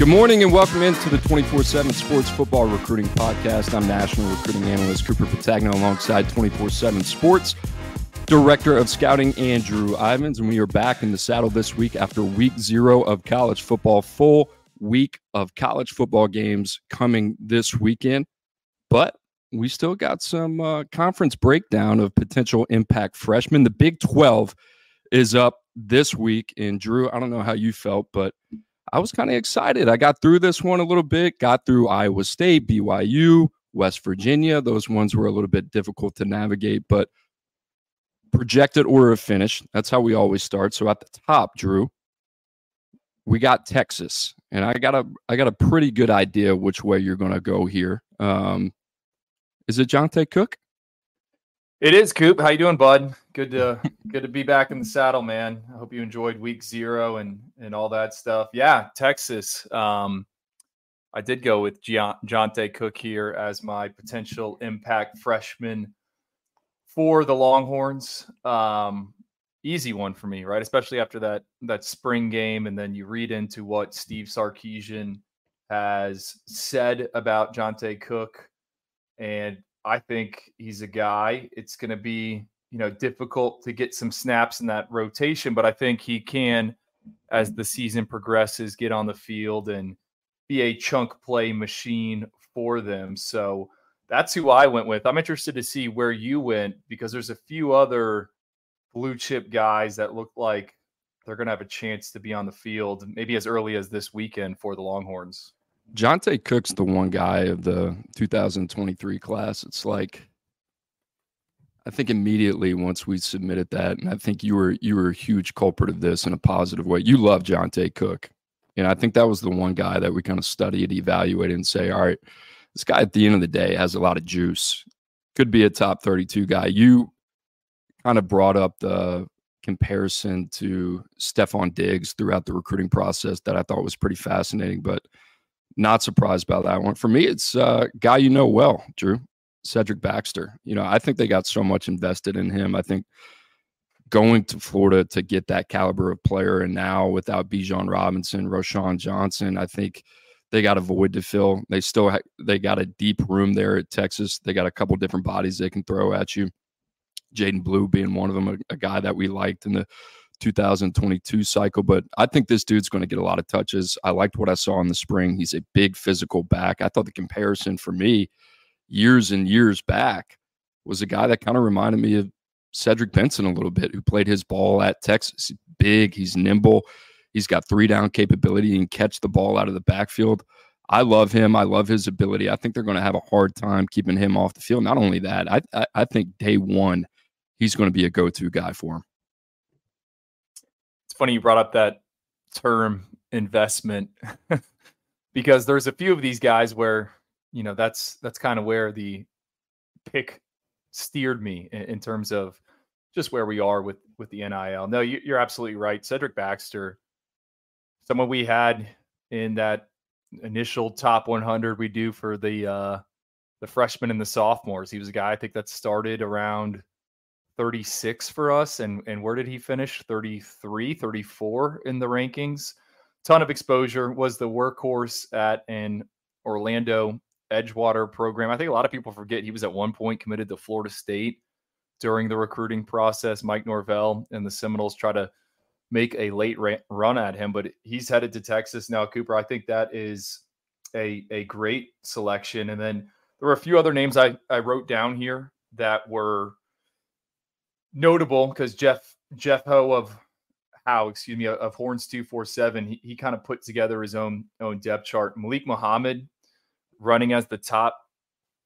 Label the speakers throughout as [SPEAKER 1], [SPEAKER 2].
[SPEAKER 1] Good morning and welcome into the 24/7 Sports Football Recruiting Podcast. I'm National Recruiting Analyst Cooper Petagna alongside 24/7 Sports Director of Scouting Andrew Ivins, and we are back in the saddle this week after week 0 of college football. Full week of college football games coming this weekend, but we still got some conference breakdown of potential impact freshmen. The Big 12 is up this week, and Drew, I don't know how you felt, but I was kind of excited. I got through this one a little bit, got through Iowa State, BYU, West Virginia. Those ones were a little bit difficult to navigate, but projected order of finish, that's how we always start. So at the top, Drew, we got Texas, and I got a pretty good idea which way you're going to go here. Is it Jonte Cook?
[SPEAKER 2] It is, Coop. How you doing, bud? Good to be back in the saddle, man. I hope you enjoyed week 0 and all that stuff. Yeah, Texas. I did go with Jonte Cook here as my potential impact freshman for the Longhorns. Easy one for me, right? Especially after that spring game, and then you read into what Steve Sarkisian has said about Jonte Cook, and I think he's a guy. It's going to be, difficult to get some snaps in that rotation, but I think he can, as the season progresses, get on the field and be a chunk play machine for them. So that's who I went with. I'm interested to see where you went, because there's a few other blue chip guys that look like they're going to have a chance to be on the field maybe as early as this weekend for the Longhorns.
[SPEAKER 1] Jonte Cook's the one guy of the 2023 class. It's like, I think immediately once we submitted that, and I think you were a huge culprit of this in a positive way. You love Jonte Cook. And I think that was the one guy that we kind of studied, evaluated, and say, all right, this guy at the end of the day has a lot of juice. Could be a top 32 guy. You kind of brought up the comparison to Stephon Diggs throughout the recruiting process that I thought was pretty fascinating, but not surprised by that one. For me, it's a guy you know well, Drew, Cedric Baxter. I think they got so much invested in him. I think going to Florida to get that caliber of player, and now without Bijan Robinson, Roschon Johnson, I think they got a void to fill. They got a deep room there at Texas. They got a couple different bodies they can throw at you. Jaden Blue being one of them, a guy that we liked in the 2022 cycle, but I think this dude's going to get a lot of touches. I liked what I saw in the spring. He's a big physical back. I thought the comparison for me years and years back was a guy that kind of reminded me of Cedric Benson a little bit, who played his ball at Texas. He's big, he's nimble, he's got 3-down capability and catch the ball out of the backfield. I love him. I love his ability. I think they're going to have a hard time keeping him off the field. Not only that, I think day one, he's going to be a go-to guy for him.
[SPEAKER 2] It's funny you brought up that term investment because there's a few of these guys where, that's kind of where the pick steered me in terms of just where we are with the NIL. No, you're absolutely right. Cedric Baxter, someone we had in that initial top 100 we do for the freshmen and the sophomores. He was a guy I think that started around 36 for us. And where did he finish? 33, 34 in the rankings. Ton of exposure, was the workhorse at an Orlando Edgewater program. I think a lot of people forget he was at one point committed to Florida State during the recruiting process. Mike Norvell and the Seminoles try to make a late run at him, but he's headed to Texas now. Cooper, I think that is a great selection. And then there were a few other names I wrote down here that were notable because Jeff Ho of Horns 247, he kind of put together his own depth chart. Malik Muhammad running as the top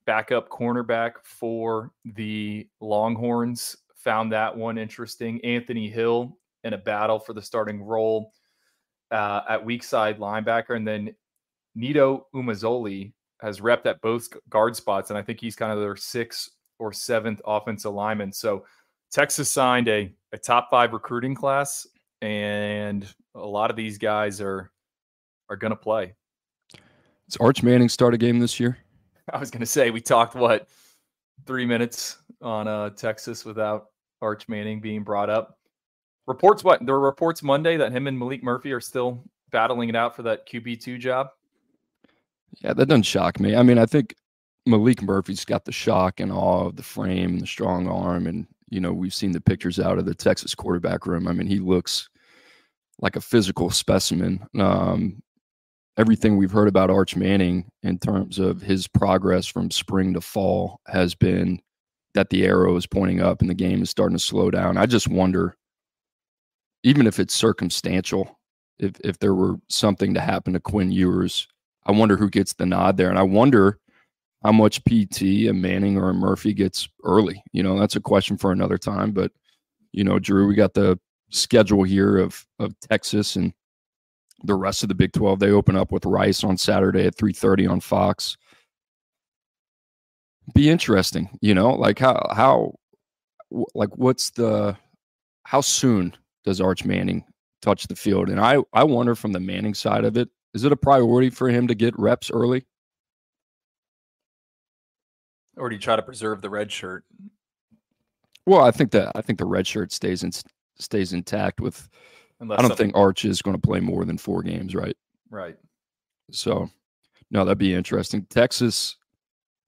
[SPEAKER 2] backup cornerback for the Longhorns, found that one interesting. Anthony Hill in a battle for the starting role at weak side linebacker, and then Nito Umazoli has repped at both guard spots, and I think he's kind of their 6th or 7th offensive lineman. So Texas signed a top 5 recruiting class, and a lot of these guys are going to play.
[SPEAKER 1] Does Arch Manning start a game this year?
[SPEAKER 2] I was going to say, we talked, 3 minutes on Texas without Arch Manning being brought up. There were reports Monday that him and Malik Murphy are still battling it out for that QB2 job?
[SPEAKER 1] Yeah, that doesn't shock me. I mean, I think Malik Murphy's got the shock and awe of the frame and the strong arm. And, we've seen the pictures out of the Texas quarterback room. I mean, he looks like a physical specimen. Everything we've heard about Arch Manning in terms of his progress from spring to fall has been that the arrow is pointing up and the game is starting to slow down. I just wonder, even if it's circumstantial, if there were something to happen to Quinn Ewers, I wonder who gets the nod there. And I wonder how much PT a Manning or a Murphy gets early. That's a question for another time. But, Drew, we got the schedule here of Texas and the rest of the Big 12. They open up with Rice on Saturday at 3:30 on Fox. Be interesting, like how soon does Arch Manning touch the field? And I wonder from the Manning side of it, is it a priority for him to get reps early?
[SPEAKER 2] Or do you try to preserve the red shirt?
[SPEAKER 1] Well, I think the red shirt stays intact with. I don't think Arch is going to play more than 4 games, right?
[SPEAKER 2] Right.
[SPEAKER 1] So, no, that'd be interesting. Texas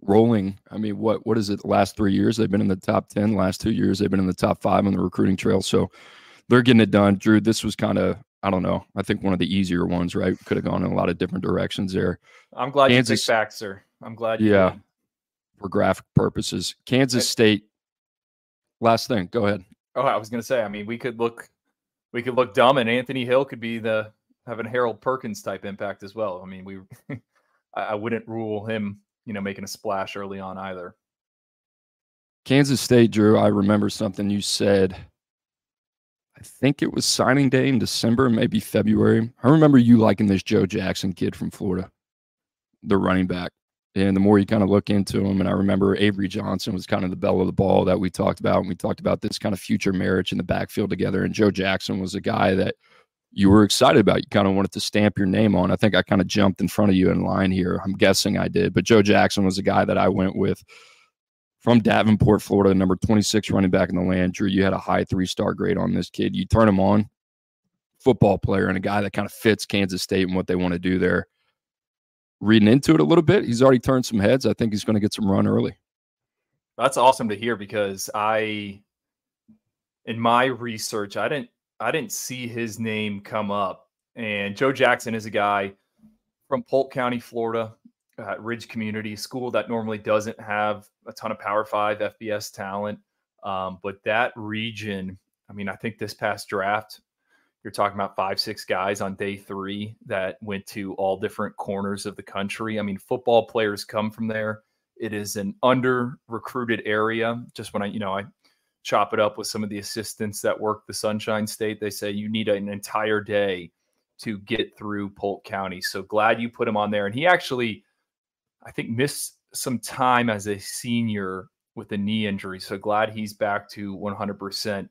[SPEAKER 1] rolling. I mean, what is it? The last 3 years they've been in the top 10. Last 2 years they've been in the top 5 on the recruiting trail. So they're getting it done. Drew, this was kind of, I don't know, I think one of the easier ones, right? Could have gone in a lot of different directions there.
[SPEAKER 2] I'm glad you picked back, sir. I'm glad you did.
[SPEAKER 1] For graphic purposes. Kansas State. Last thing. Go ahead.
[SPEAKER 2] Oh, I was going to say, I mean, we could look dumb, and Anthony Hill could be having Harold Perkins type impact as well. I mean, I wouldn't rule him, making a splash early on either.
[SPEAKER 1] Kansas State, Drew, I remember something you said. I think it was signing day in December, maybe February. I remember you liking this Joe Jackson kid from Florida, the running back. And the more you kind of look into him, and I remember Avery Johnson was kind of the belle of the ball that we talked about. And we talked about this kind of future marriage in the backfield together. And Joe Jackson was a guy that you were excited about. You kind of wanted to stamp your name on. I think I kind of jumped in front of you in line here. I'm guessing I did. But Joe Jackson was a guy that I went with from Davenport, Florida, number 26 running back in the land. Drew, you had a high 3-star grade on this kid. You turn him on, football player and a guy that kind of fits Kansas State and what they want to do there. Reading into it a little bit, he's already turned some heads. I think he's going to get some run early.
[SPEAKER 2] That's awesome to hear, because in my research, I didn't see his name come up. And Joe Jackson is a guy from Polk County, Florida, Ridge Community School that normally doesn't have a ton of Power 5 FBS talent. But that region, I mean, I think this past draft, you're talking about 5-6 guys on day 3 that went to all different corners of the country. I mean, football players come from there. It is an under-recruited area. Just when I chop it up with some of the assistants that work the Sunshine State, they say you need an entire day to get through Polk County. So glad you put him on there. And he actually, I think, missed some time as a senior with a knee injury. So glad he's back to 100%.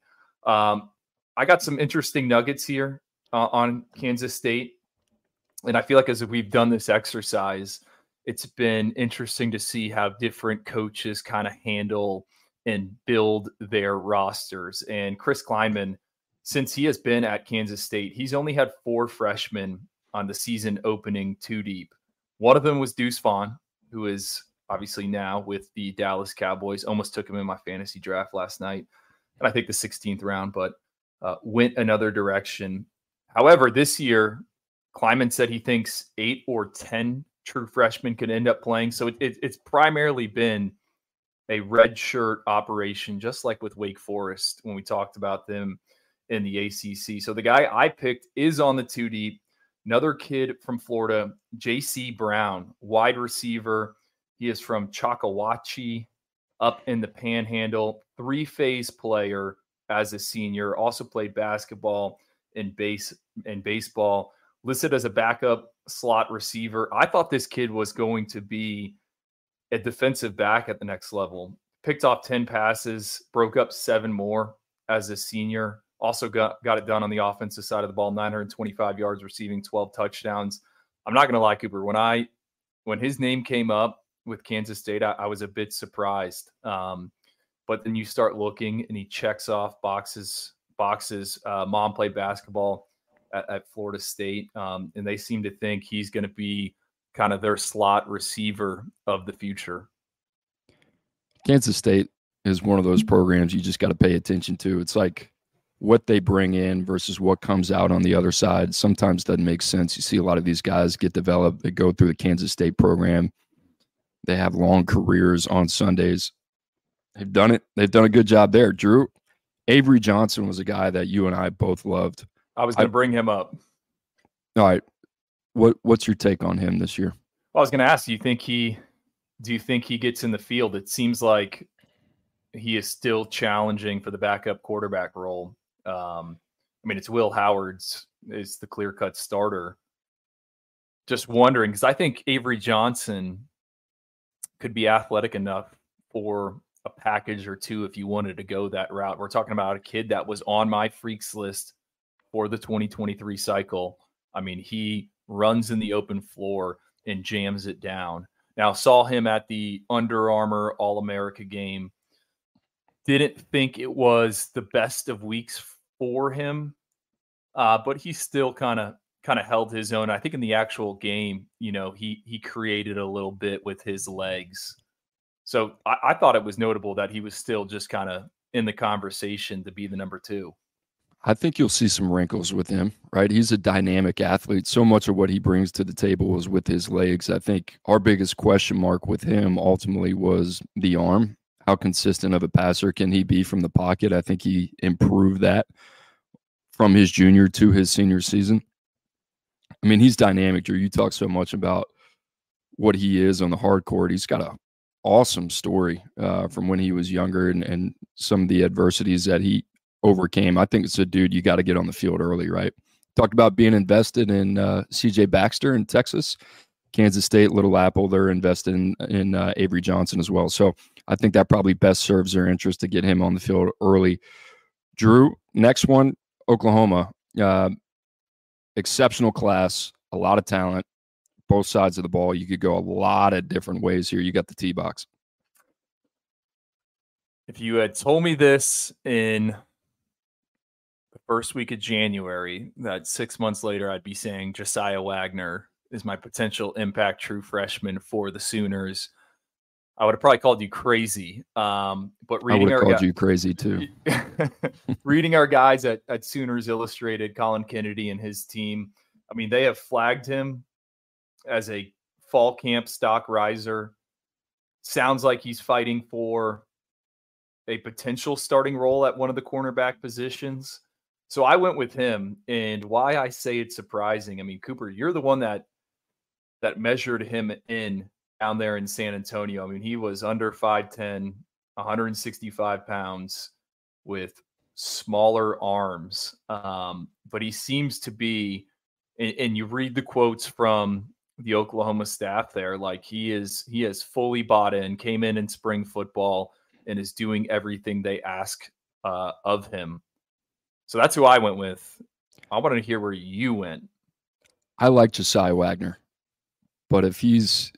[SPEAKER 2] I got some interesting nuggets here on Kansas State. And I feel like as we've done this exercise, it's been interesting to see how different coaches kind of handle and build their rosters. And Chris Kleinman, since he has been at Kansas State, he's only had 4 freshmen on the season opening 2 deep. One of them was Deuce Vaughn, who is obviously now with the Dallas Cowboys. Almost took him in my fantasy draft last night. And I think the 16th round, but went another direction. However, this year, Kleiman said he thinks 8 or 10 true freshmen could end up playing. So it's primarily been a red shirt operation, just like with Wake Forest when we talked about them in the ACC. So the guy I picked is on the 2 deep. Another kid from Florida, J.C. Brown, wide receiver. He is from Chocowachee up in the Panhandle, 3-phase player as a senior, also played basketball and baseball, listed as a backup slot receiver. I thought this kid was going to be a defensive back at the next level. Picked off 10 passes, broke up 7 more as a senior. Also got it done on the offensive side of the ball, 925 yards receiving, 12 touchdowns. I'm not going to lie, Cooper, when his name came up with Kansas State, I was a bit surprised. But then you start looking and he checks off boxes. Mom played basketball at Florida State, and they seem to think he's going to be kind of their slot receiver of the future.
[SPEAKER 1] Kansas State is one of those programs you just got to pay attention to. It's like what they bring in versus what comes out on the other side sometimes doesn't make sense. You see a lot of these guys get developed. They go through the Kansas State program. They have long careers on Sundays. They've done it. They've done a good job there. Drew, Avery Johnson was a guy that you and I both loved.
[SPEAKER 2] I was going to bring him up.
[SPEAKER 1] All right. What's your take on him this year?
[SPEAKER 2] Well, I was going to ask, do you think he gets in the field? It seems like he is still challenging for the backup quarterback role. I mean, it's Will Howard's is the clear-cut starter. Just wondering, because I think Avery Johnson could be athletic enough for a package or two if you wanted to go that route. We're talking about a kid that was on my freaks list for the 2023 cycle. I mean, he runs in the open floor and jams it down. Now, saw him at the Under Armour All-America game. Didn't think it was the best of weeks for him, but he still kind of held his own. I think in the actual game, he created a little bit with his legs. So I thought it was notable that he was still just kind of in the conversation to be the number 2.
[SPEAKER 1] I think you'll see some wrinkles with him, right? He's a dynamic athlete. So much of what he brings to the table is with his legs. I think our biggest question mark with him ultimately was the arm. How consistent of a passer can he be from the pocket? I think he improved that from his junior to his senior season. I mean, he's dynamic, Drew. You talk so much about what he is on the hard court. He's got an awesome story from when he was younger and some of the adversities that he overcame. I think it's a dude you got to get on the field early, right? Talked about being invested in CJ Baxter in Texas, Kansas State, Little Apple. They're invested in Avery Johnson as well. So I think that probably best serves their interest to get him on the field early. Drew, next one, Oklahoma. Exceptional class, a lot of talent, both sides of the ball. You could go a lot of different ways here. You got the T-box.
[SPEAKER 2] If you had told me this in the first week of January, that 6 months later I'd be saying Josiah Wagner is my potential impact true freshman for the Sooners, I would have probably called you crazy. But reading
[SPEAKER 1] I would have called you crazy too.
[SPEAKER 2] Reading our guys at Sooners Illustrated, Colin Kennedy and his team, I mean, they have flagged him as a fall camp stock riser. Sounds like he's fighting for a potential starting role at one of the cornerback positions. So I went with him, and why I say it's surprising. I mean, Cooper, you're the one that measured him in down there in San Antonio. I mean, he was under 5'10", 165 pounds with smaller arms. But he seems to be, and you read the quotes from the Oklahoma staff there, like he is fully bought in, came in spring football and is doing everything they ask of him. So that's who I went with. I wanted to hear where you went.
[SPEAKER 1] I like Josiah Wagner, but if he's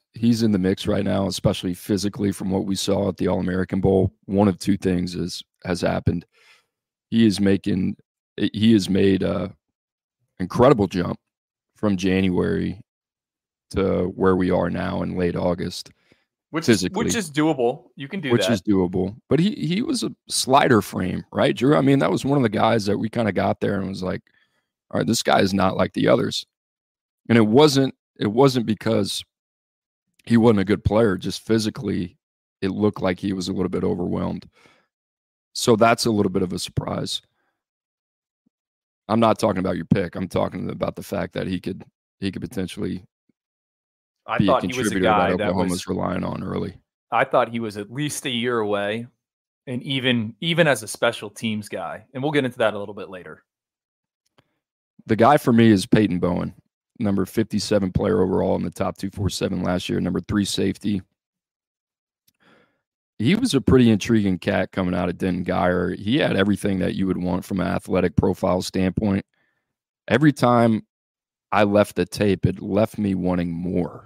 [SPEAKER 1] in the mix right now, especially physically from what we saw at the All-American Bowl, one of two things has happened. He has made a incredible jump from January to where we are now in late August.
[SPEAKER 2] Which is doable. You can do that.
[SPEAKER 1] Which is doable. But he was a slider frame, right, Drew? I mean, that was one of the guys that we kind of got there and was like, all right, this guy is not like the others. And it wasn't because he wasn't a good player. Just physically, it looked like he was a little bit overwhelmed. So that's a little bit of a surprise. I'm not talking about your pick. I'm talking about the fact that he could potentially be a contributor that Oklahoma was relying on early.
[SPEAKER 2] I thought he was at least a year away, and even as a special teams guy. And we'll get into that a little bit later.
[SPEAKER 1] The guy for me is Peyton Bowen, number 57 player overall in the top 247 last year, number 3 safety. He was a pretty intriguing cat coming out of Denton Guyer. He had everything that you would want from an athletic profile standpoint. Every time I left the tape, it left me wanting more.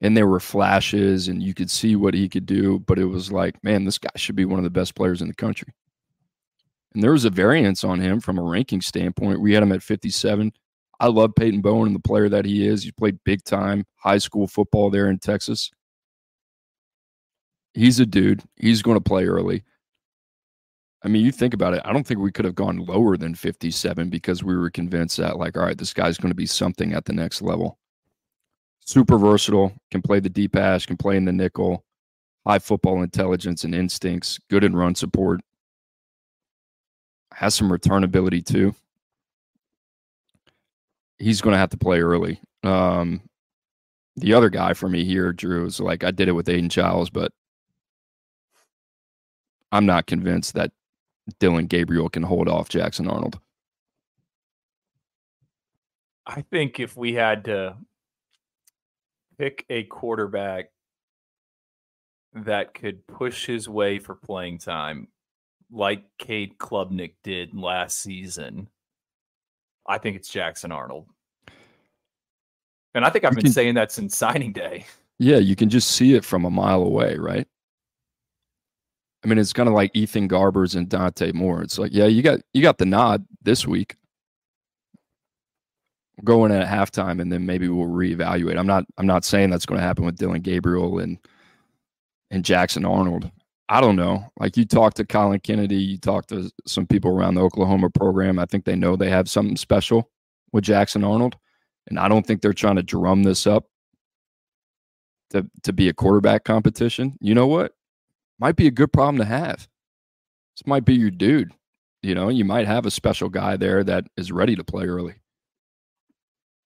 [SPEAKER 1] And there were flashes, and you could see what he could do, but it was like, man, this guy should be one of the best players in the country. And there was a variance on him from a ranking standpoint. We had him at 57. I love Peyton Bowen and the player that he is. He played big time high school football there in Texas. He's a dude. He's going to play early. I mean, you think about it. I don't think we could have gone lower than 57 because we were convinced that, like, all right, this guy's going to be something at the next level. Super versatile, can play the deep pass, can play in the nickel, high football intelligence and instincts, good in run support. Has some return ability too. He's going to have to play early. The other guy for me here, Drew, is like I did it with Aiden Childs, but I'm not convinced that Dylan Gabriel can hold off Jackson Arnold.
[SPEAKER 2] I think if we had to pick a quarterback that could push his way for playing time, like Cade Klubnik did last season, I think it's Jackson Arnold. And I think I've been saying that since signing day.
[SPEAKER 1] Yeah, you can just see it from a mile away, right? I mean, it's kind of like Ethan Garbers and Dante Moore. It's like, yeah, you got the nod this week. We'll go in at halftime, and then maybe we'll reevaluate. I'm not saying that's going to happen with Dylan Gabriel and Jackson Arnold. I don't know. Like, you talk to Colin Kennedy, you talk to some people around the Oklahoma program. I think they know they have something special with Jackson Arnold, and I don't think they're trying to drum this up to be a quarterback competition. You know what? Might be a good problem to have. This might be your dude. You know, you might have a special guy there that is ready to play early.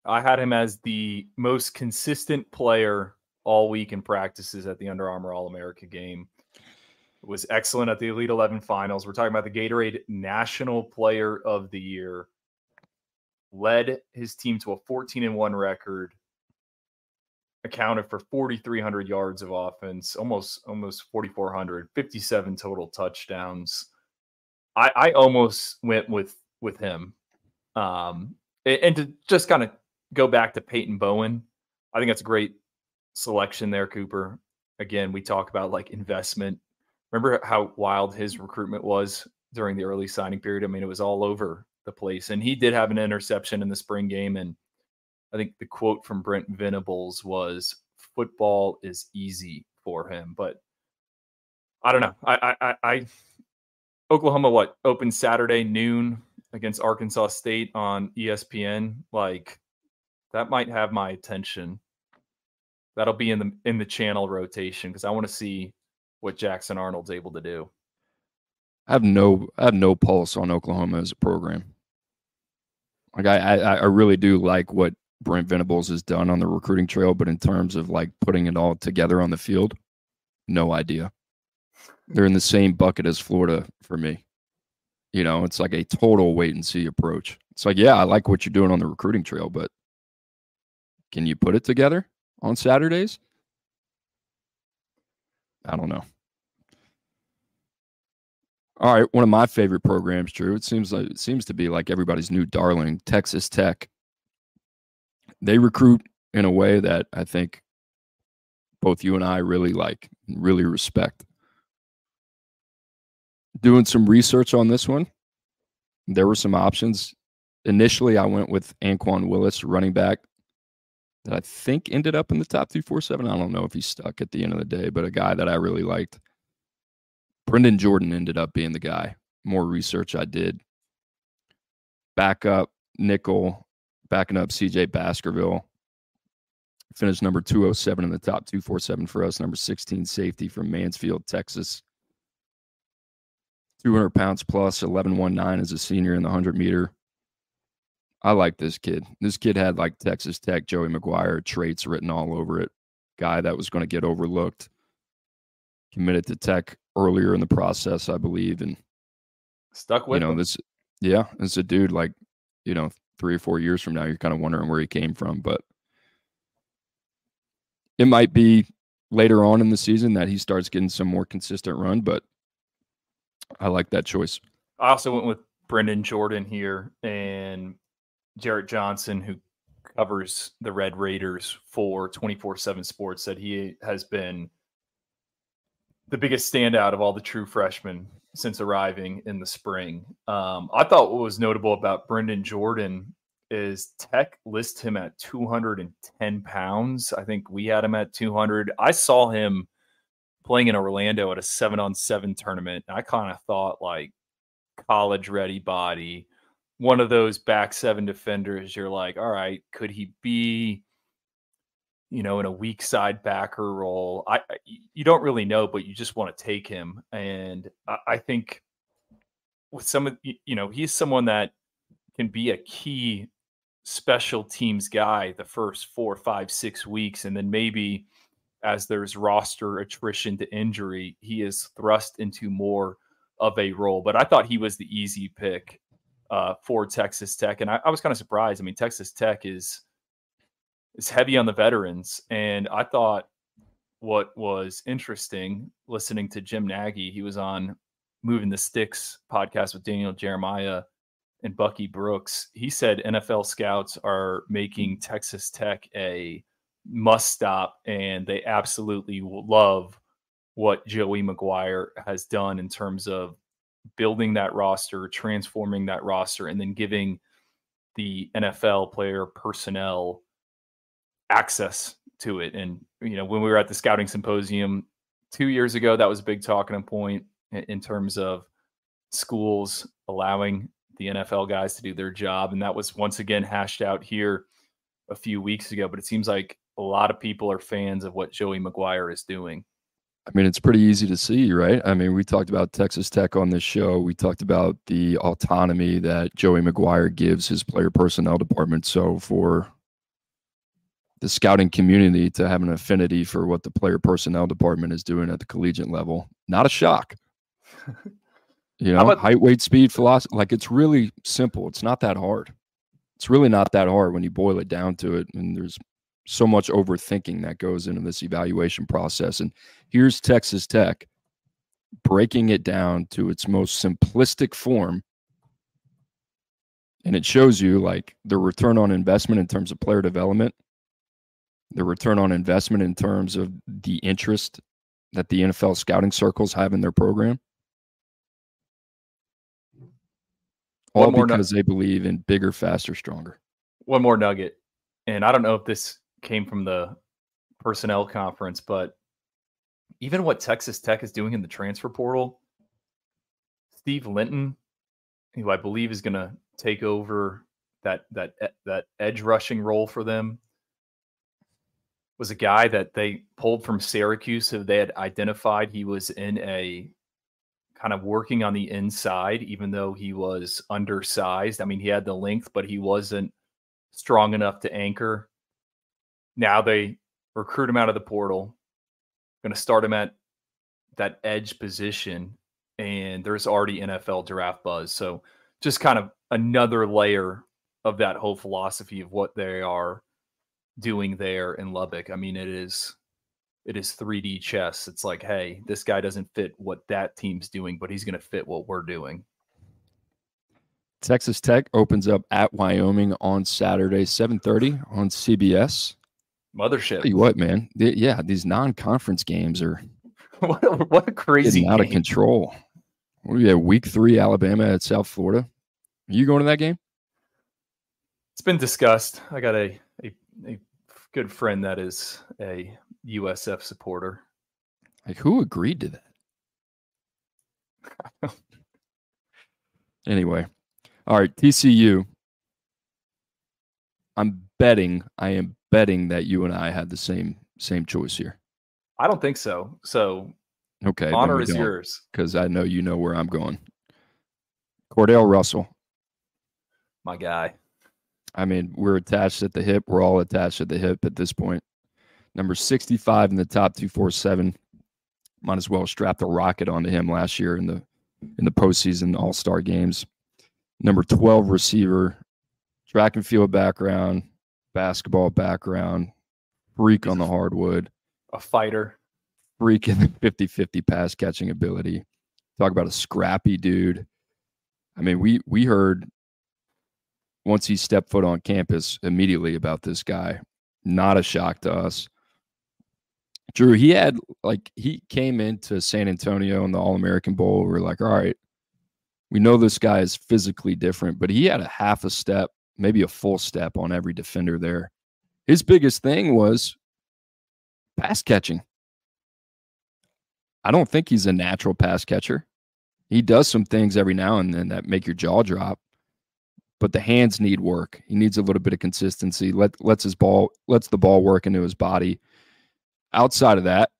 [SPEAKER 2] I had him as the most consistent player all week in practices at the Under Armour All-America game. It was excellent at the Elite 11 finals. We're talking about the Gatorade National Player of the Year. Led his team to a 14-1 record. Accounted for 4,300 yards of offense, almost 4,400, 57 total touchdowns. I almost went with him. And to just kind of go back to Peyton Bowen, I think that's a great selection there, Cooper. Again, we talk about like investment. Remember how wild his recruitment was during the early signing period? I mean, it was all over the place. And he did have an interception in the spring game. And I think the quote from Brent Venables was, "Football is easy for him." But I don't know. I Oklahoma, open Saturday noon against Arkansas State on ESPN. Like, that might have my attention. That'll be in the channel rotation because I want to see what Jackson Arnold's able to do.
[SPEAKER 1] I have no pulse on Oklahoma as a program. Like, I really do like what Brent Venables has done on the recruiting trail, but in terms of like putting it all together on the field, no idea. They're in the same bucket as Florida for me. You know, it's like a total wait and see approach. It's like, yeah, I like what you're doing on the recruiting trail, but can you put it together on Saturdays? I don't know. All right, one of my favorite programs, Drew. It seems to be like everybody's new darling, Texas Tech. They recruit in a way that I think both you and I really like, really respect. Doing some research on this one, there were some options. Initially, I went with Anquan Willis, running back, that I think ended up in the top 247. I don't know if he stuck at the end of the day, but a guy that I really liked. Brendan Jordan ended up being the guy. More research I did. Backup, nickel, backing up CJ Baskerville. Finished number 207 in the top 247 for us. Number 16 safety from Mansfield, Texas. 200 pounds plus, 11.19 as a senior in the 100-meter. I like this kid. This kid had like Texas Tech, Joey McGuire traits written all over it. Guy that was going to get overlooked. Committed to Tech earlier in the process, I believe, and
[SPEAKER 2] stuck with him.
[SPEAKER 1] This is a dude like, 3 or 4 years from now, you're kind of wondering where he came from, but it might be later on in the season that he starts getting some more consistent run, but I like that choice.
[SPEAKER 2] I also went with Brendan Jordan here, and Jarrett Johnson, who covers the Red Raiders for 24/7 Sports, said he has been the biggest standout of all the true freshmen since arriving in the spring. I thought what was notable about Brendan Jordan is Tech lists him at 210 pounds. I think we had him at 200. I saw him playing in Orlando at a 7-on-7 tournament. I kind of thought like college ready body, one of those back seven defenders. You're like, all right, could he be, in a weak side backer role? You don't really know, but you just want to take him. And I think with some of, he's someone that can be a key special teams guy the first 4, 5, 6 weeks. And then maybe as there's roster attrition to injury, he is thrust into more of a role. But I thought he was the easy pick for Texas Tech. And I was kind of surprised. I mean, Texas Tech is heavy on the veterans. And I thought what was interesting listening to Jim Nagy, he was on Moving the Sticks podcast with Daniel Jeremiah and Bucky Brooks. He said NFL scouts are making Texas Tech a must stop, and they absolutely love what Joey McGuire has done in terms of building that roster, transforming that roster, and then giving the NFL player personnel access to it. And, when we were at the scouting symposium 2 years ago, that was a big talking point in terms of schools allowing the NFL guys to do their job. And that was once again hashed out here a few weeks ago, but it seems like a lot of people are fans of what Joey McGuire is doing.
[SPEAKER 1] I mean, it's pretty easy to see, right? I mean, we talked about Texas Tech on this show. We talked about the autonomy that Joey McGuire gives his player personnel department. So for the scouting community to have an affinity for what the player personnel department is doing at the collegiate level, not a shock. Height, weight, speed, philosophy. Like, it's really simple. It's not that hard. It's really not that hard when you boil it down to it. And there's so much overthinking that goes into this evaluation process. And here's Texas Tech breaking it down to its most simplistic form. And it shows you like the return on investment in terms of player development, the return on investment in terms of the interest that the NFL scouting circles have in their program. All because they believe in bigger, faster, stronger.
[SPEAKER 2] One more nugget. And I don't know if this came from the personnel conference, but even what Texas Tech is doing in the transfer portal, Steve Linton, who I believe is going to take over that edge rushing role for them, was a guy that they pulled from Syracuse. So they had identified he was in a kind of working on the inside, even though he was undersized. I mean, he had the length, but he wasn't strong enough to anchor. Now they recruit him out of the portal, going to start him at that edge position, and there's already NFL draft buzz. So just kind of another layer of that whole philosophy of what they are doing there in Lubbock. I mean, it is 3D chess. It's like, hey, this guy doesn't fit what that team's doing, but he's going to fit what we're doing.
[SPEAKER 1] Texas Tech opens up at Wyoming on Saturday, 7:30 on CBS.
[SPEAKER 2] Mothership.
[SPEAKER 1] Tell you what, man. These non-conference games are
[SPEAKER 2] what a crazy
[SPEAKER 1] getting out of control. What do we have? Week 3, Alabama at South Florida. Are you going to that game?
[SPEAKER 2] It's been discussed. I got a good friend that is a USF supporter.
[SPEAKER 1] Like, who agreed to that? Anyway, all right, TCU. I am betting that you and I had the same choice here.
[SPEAKER 2] I don't think so. So,
[SPEAKER 1] okay,
[SPEAKER 2] honor is yours,
[SPEAKER 1] because I know you know where I'm going. Cordell Russell,
[SPEAKER 2] my guy.
[SPEAKER 1] I mean, we're attached at the hip. We're all attached at the hip at this point. Number 65 in the top 247. Might as well strap the rocket onto him last year in the postseason All-Star games. Number 12 receiver, track and field background, basketball background, freak on the hardwood.
[SPEAKER 2] A fighter.
[SPEAKER 1] Freak in the 50-50 pass catching ability. Talk about a scrappy dude. I mean, we heard once he stepped foot on campus immediately about this guy. Not a shock to us. Drew, he came into San Antonio in the All-American Bowl. We're like, all right, we know this guy is physically different, but he had a half a step, maybe a full step on every defender there. His biggest thing was pass catching. I don't think he's a natural pass catcher. He does some things every now and then that make your jaw drop, but the hands need work. He needs a little bit of consistency. Lets the ball work into his body. Outside of that,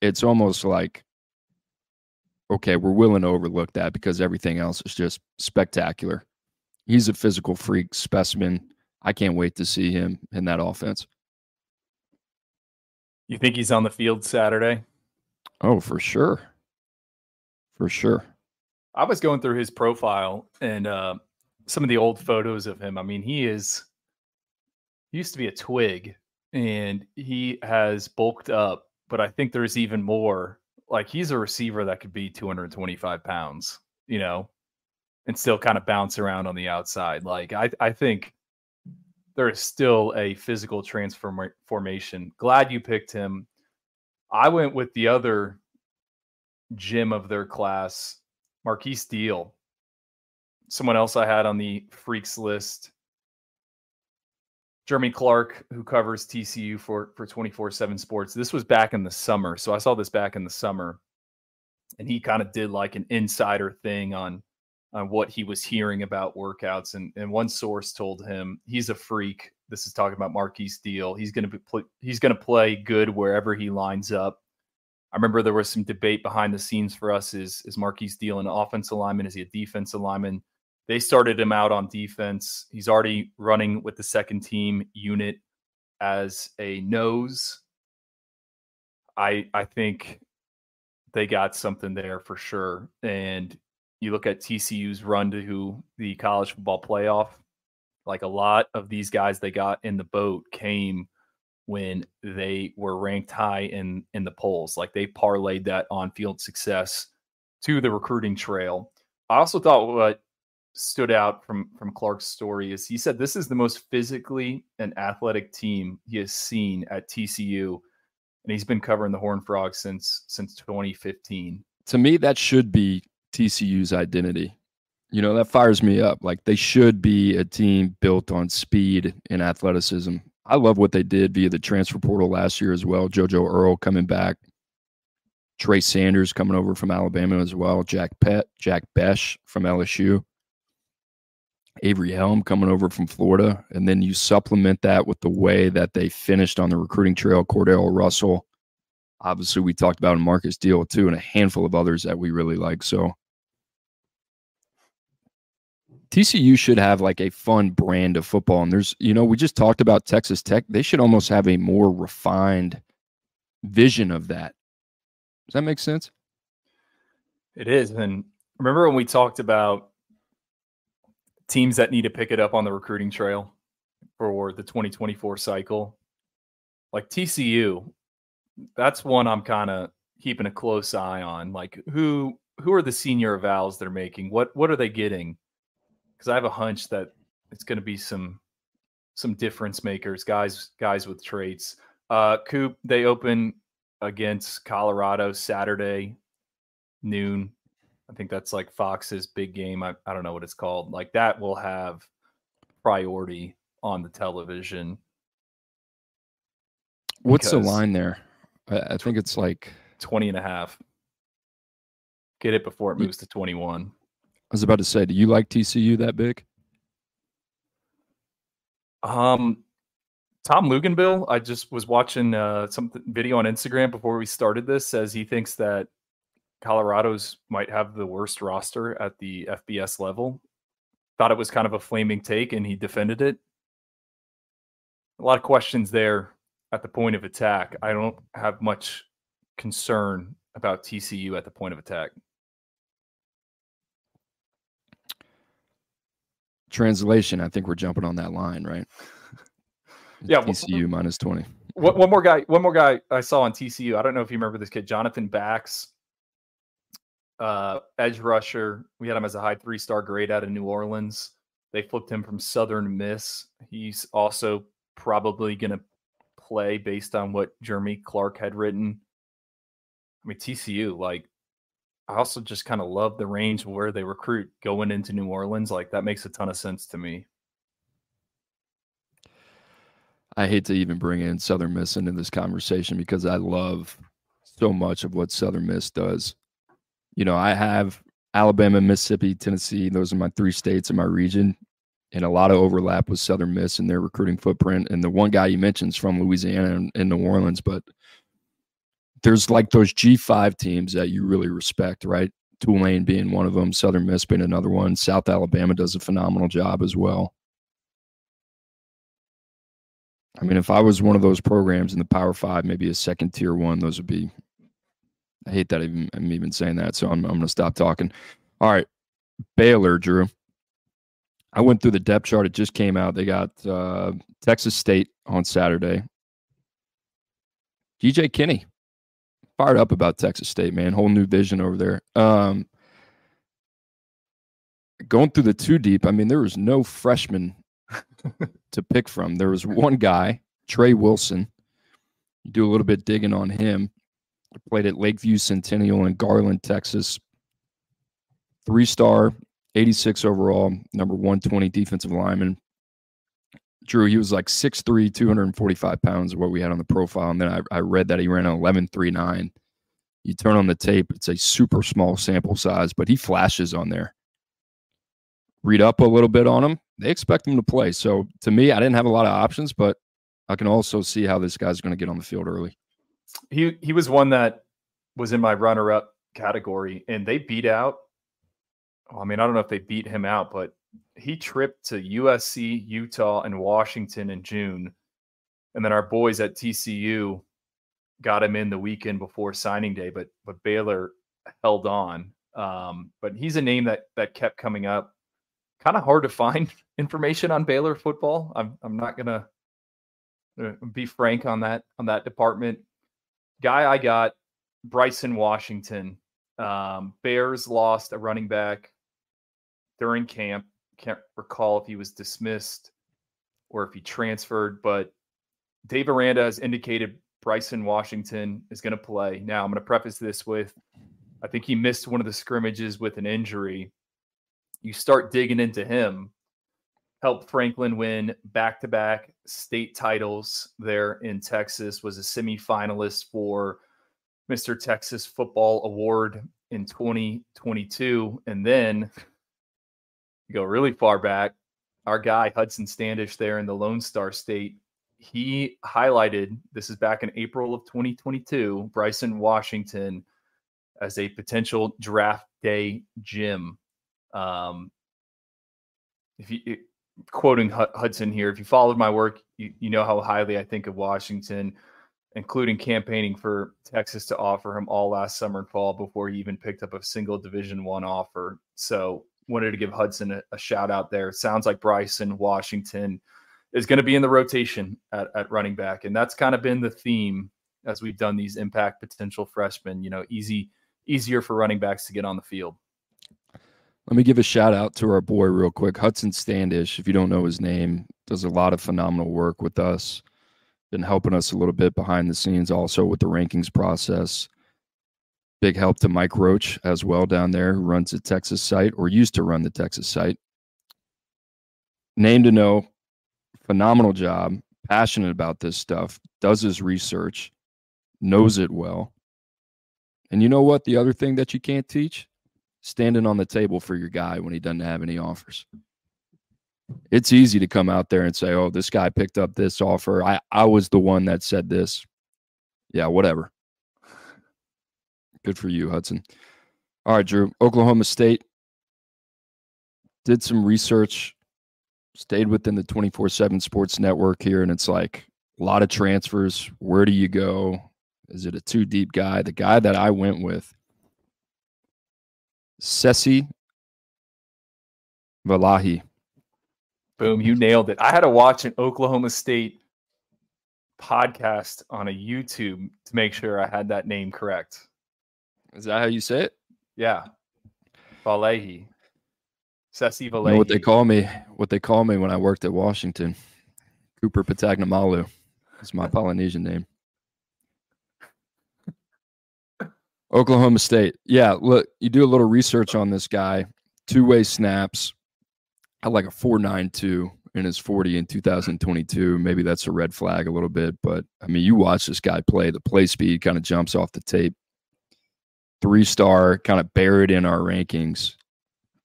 [SPEAKER 1] it's almost like, okay, we're willing to overlook that because everything else is just spectacular. He's a physical freak specimen. I can't wait to see him in that offense.
[SPEAKER 2] You think he's on the field Saturday?
[SPEAKER 1] Oh, for sure. For sure.
[SPEAKER 2] I was going through his profile and some of the old photos of him. I mean, he used to be a twig and he has bulked up, but I think there's even more. Like, he's a receiver that could be 225 pounds, and still kind of bounce around on the outside. Like, I think there is still a physical transformation. Glad you picked him. I went with the other gem of their class, Marquise Deal. Someone else I had on the freaks list, Jeremy Clark, who covers TCU for 24/7 Sports. This was back in the summer. So I saw this back in the summer. And he kind of did like an insider thing on what he was hearing about workouts. And one source told him he's a freak. This is talking about Marquise Deal. He's going to play good wherever he lines up. I remember there was some debate behind the scenes for us. Is Marquise Deal an offensive lineman? Is he a defensive lineman? They started him out on defense. He's already running with the second team unit as a nose. I think they got something there for sure. And you look at TCU's run to the college football playoff, like a lot of these guys they got in the boat came when they were ranked high in the polls. Like, they parlayed that on-field success to the recruiting trail. I also thought what stood out from Clark's story is he said this is the most physically and athletic team he has seen at TCU, and he's been covering the Horned Frogs since 2015.
[SPEAKER 1] To me, that should be TCU's identity. That fires me up. Like, they should be a team built on speed and athleticism. I love what they did via the transfer portal last year as well. JoJo Earl coming back. Trey Sanders coming over from Alabama as well. Jack Besh from LSU. Avery Helm coming over from Florida. And then you supplement that with the way that they finished on the recruiting trail. Cordell Russell. Obviously, we talked about Marcus Deal too, and a handful of others that we really like. So TCU should have like a fun brand of football. And there's, we just talked about Texas Tech. They should almost have a more refined vision of that. Does that make sense?
[SPEAKER 2] It is. And remember when we talked about teams that need to pick it up on the recruiting trail for the 2024 cycle? Like TCU, that's one I'm kind of keeping a close eye on. Like, who are the senior evals they're making? What are they getting? Because I have a hunch that it's going to be some difference makers, guys with traits. Coop, they open against Colorado Saturday noon. I think that's like Fox's big game. I don't know what it's called. Like, that will have priority on the television.
[SPEAKER 1] What's the line there? I think it's like
[SPEAKER 2] 20.5. Get it before it moves to 21.
[SPEAKER 1] I was about to say, do you like TCU that big?
[SPEAKER 2] Tom Luganbill, I just was watching some video on Instagram before we started this, says he thinks that Colorado's might have the worst roster at the FBS level. Thought it was kind of a flaming take, and he defended it. A lot of questions there at the point of attack. I don't have much concern about TCU at the point of attack.
[SPEAKER 1] Translation, I think we're jumping on that line, right?
[SPEAKER 2] Yeah,
[SPEAKER 1] TCU minus 20.
[SPEAKER 2] One more guy I saw on TCU. I don't know if you remember this kid, Jonathan Bax, edge rusher. We had him as a high 3-star grade out of New Orleans. They flipped him from Southern Miss. He's also probably going to play based on what Jeremy Clark had written. I mean, TCU, like, I also just kind of love the range of where they recruit going into New Orleans. Like, that makes a ton of sense to me.
[SPEAKER 1] I hate to even bring in Southern Miss into this conversation because I love so much of what Southern Miss does. You know, I have Alabama, Mississippi, Tennessee. Those are my 3 states in my region, and a lot of overlap with Southern Miss and their recruiting footprint. And the one guy you mentioned is from Louisiana and New Orleans, but there's like those G5 teams that you really respect, right? Tulane being one of them, Southern Miss being another one. South Alabama does a phenomenal job as well. I mean, if I was one of those programs in the Power 5, maybe a second tier one, those would be. I hate that I'm even saying that, so I'm going to stop talking. All right, Baylor, Drew. I went through the depth chart. It just came out. They got Texas State on Saturday. DJ Kinney. Fired up about Texas State, man. Whole new vision over there. Going through the 2 deep, I mean, there was no freshman to pick from. There was one guy, Trey Wilson. You do a little bit digging on him. He played at Lakeview Centennial in Garland, Texas. 3-star, 86 overall, number 120 defensive lineman. Drew, he was like 6'3", 245 pounds, what we had on the profile. And then I read that he ran an 11.39. You turn on the tape, it's a super small sample size, but he flashes on there. Read up a little bit on him. They expect him to play. So to me, I didn't have a lot of options, but I can also see how this guy's going to get on the field early.
[SPEAKER 2] He was one that was in my runner-up category, and they beat out. I mean, I don't know if they beat him out, but he tripped to USC, Utah, and Washington in June. And then our boys at TCU got him in the weekend before signing day, but Baylor held on. But he's a name that kept coming up. Kind of hard to find information on Baylor football. I'm not gonna be frank on that department. Guy I got, Bryson Washington. Bears lost a running back during camp. Can't recall if he was dismissed or if he transferred, but Dave Aranda has indicated Bryson Washington is going to play. Now, I'm going to preface this with, I think he missed one of the scrimmages with an injury. You start digging into him. Helped Franklin win back-to-back state titles there in Texas, was a semifinalist for Mr. Texas Football Award in 2022. And then you go really far back, our guy Hudson Standish there in the Lone Star State, he highlighted, this is back in April of 2022, Bryson Washington as a potential draft day gem. Quoting Hudson here, if you followed my work, you know how highly I think of Washington, including campaigning for Texas to offer him all last summer and fall before he even picked up a single Division I offer. So wanted to give Hudson a shout out there. Sounds like Bryson Washington is going to be in the rotation at running back. And that's kind of been the theme as we've done these impact potential freshmen, easier for running backs to get on the field.
[SPEAKER 1] Let me give a shout out to our boy real quick. Hudson Standish, if you don't know his name, does a lot of phenomenal work with us. Been helping us a little bit behind the scenes also with the rankings process. Big help to Mike Roach as well down there, who runs the Texas site or used to run the Texas site. Name to know, phenomenal job, passionate about this stuff, does his research, knows it well. And you know what? The other thing that you can't teach? Standing on the table for your guy when he doesn't have any offers. It's easy to come out there and say, oh, this guy picked up this offer. I was the one that said this. Yeah, whatever. Good for you, Hudson. All right, Drew. Oklahoma State did some research, stayed within the 24/7 Sports Network here, and it's like a lot of transfers. Where do you go? Is it a too-deep guy? The guy that I went with, Sesi Valahi.
[SPEAKER 2] Boom, you nailed it. I had to watch an Oklahoma State podcast on a YouTube to make sure I had that name correct.
[SPEAKER 1] Is that how you say it?
[SPEAKER 2] Yeah. Valahi. Sesi Valahi.
[SPEAKER 1] You know what they call me when I worked at Washington? Cooper Petagna Malu. It's my Polynesian name. Oklahoma State. Yeah, look, you do a little research on this guy. Two-way snaps. I like a 4.92 in his 40 in 2022. Maybe that's a red flag a little bit, but I mean, you watch this guy play. The play speed kind of jumps off the tape. 3-star, kind of buried in our rankings.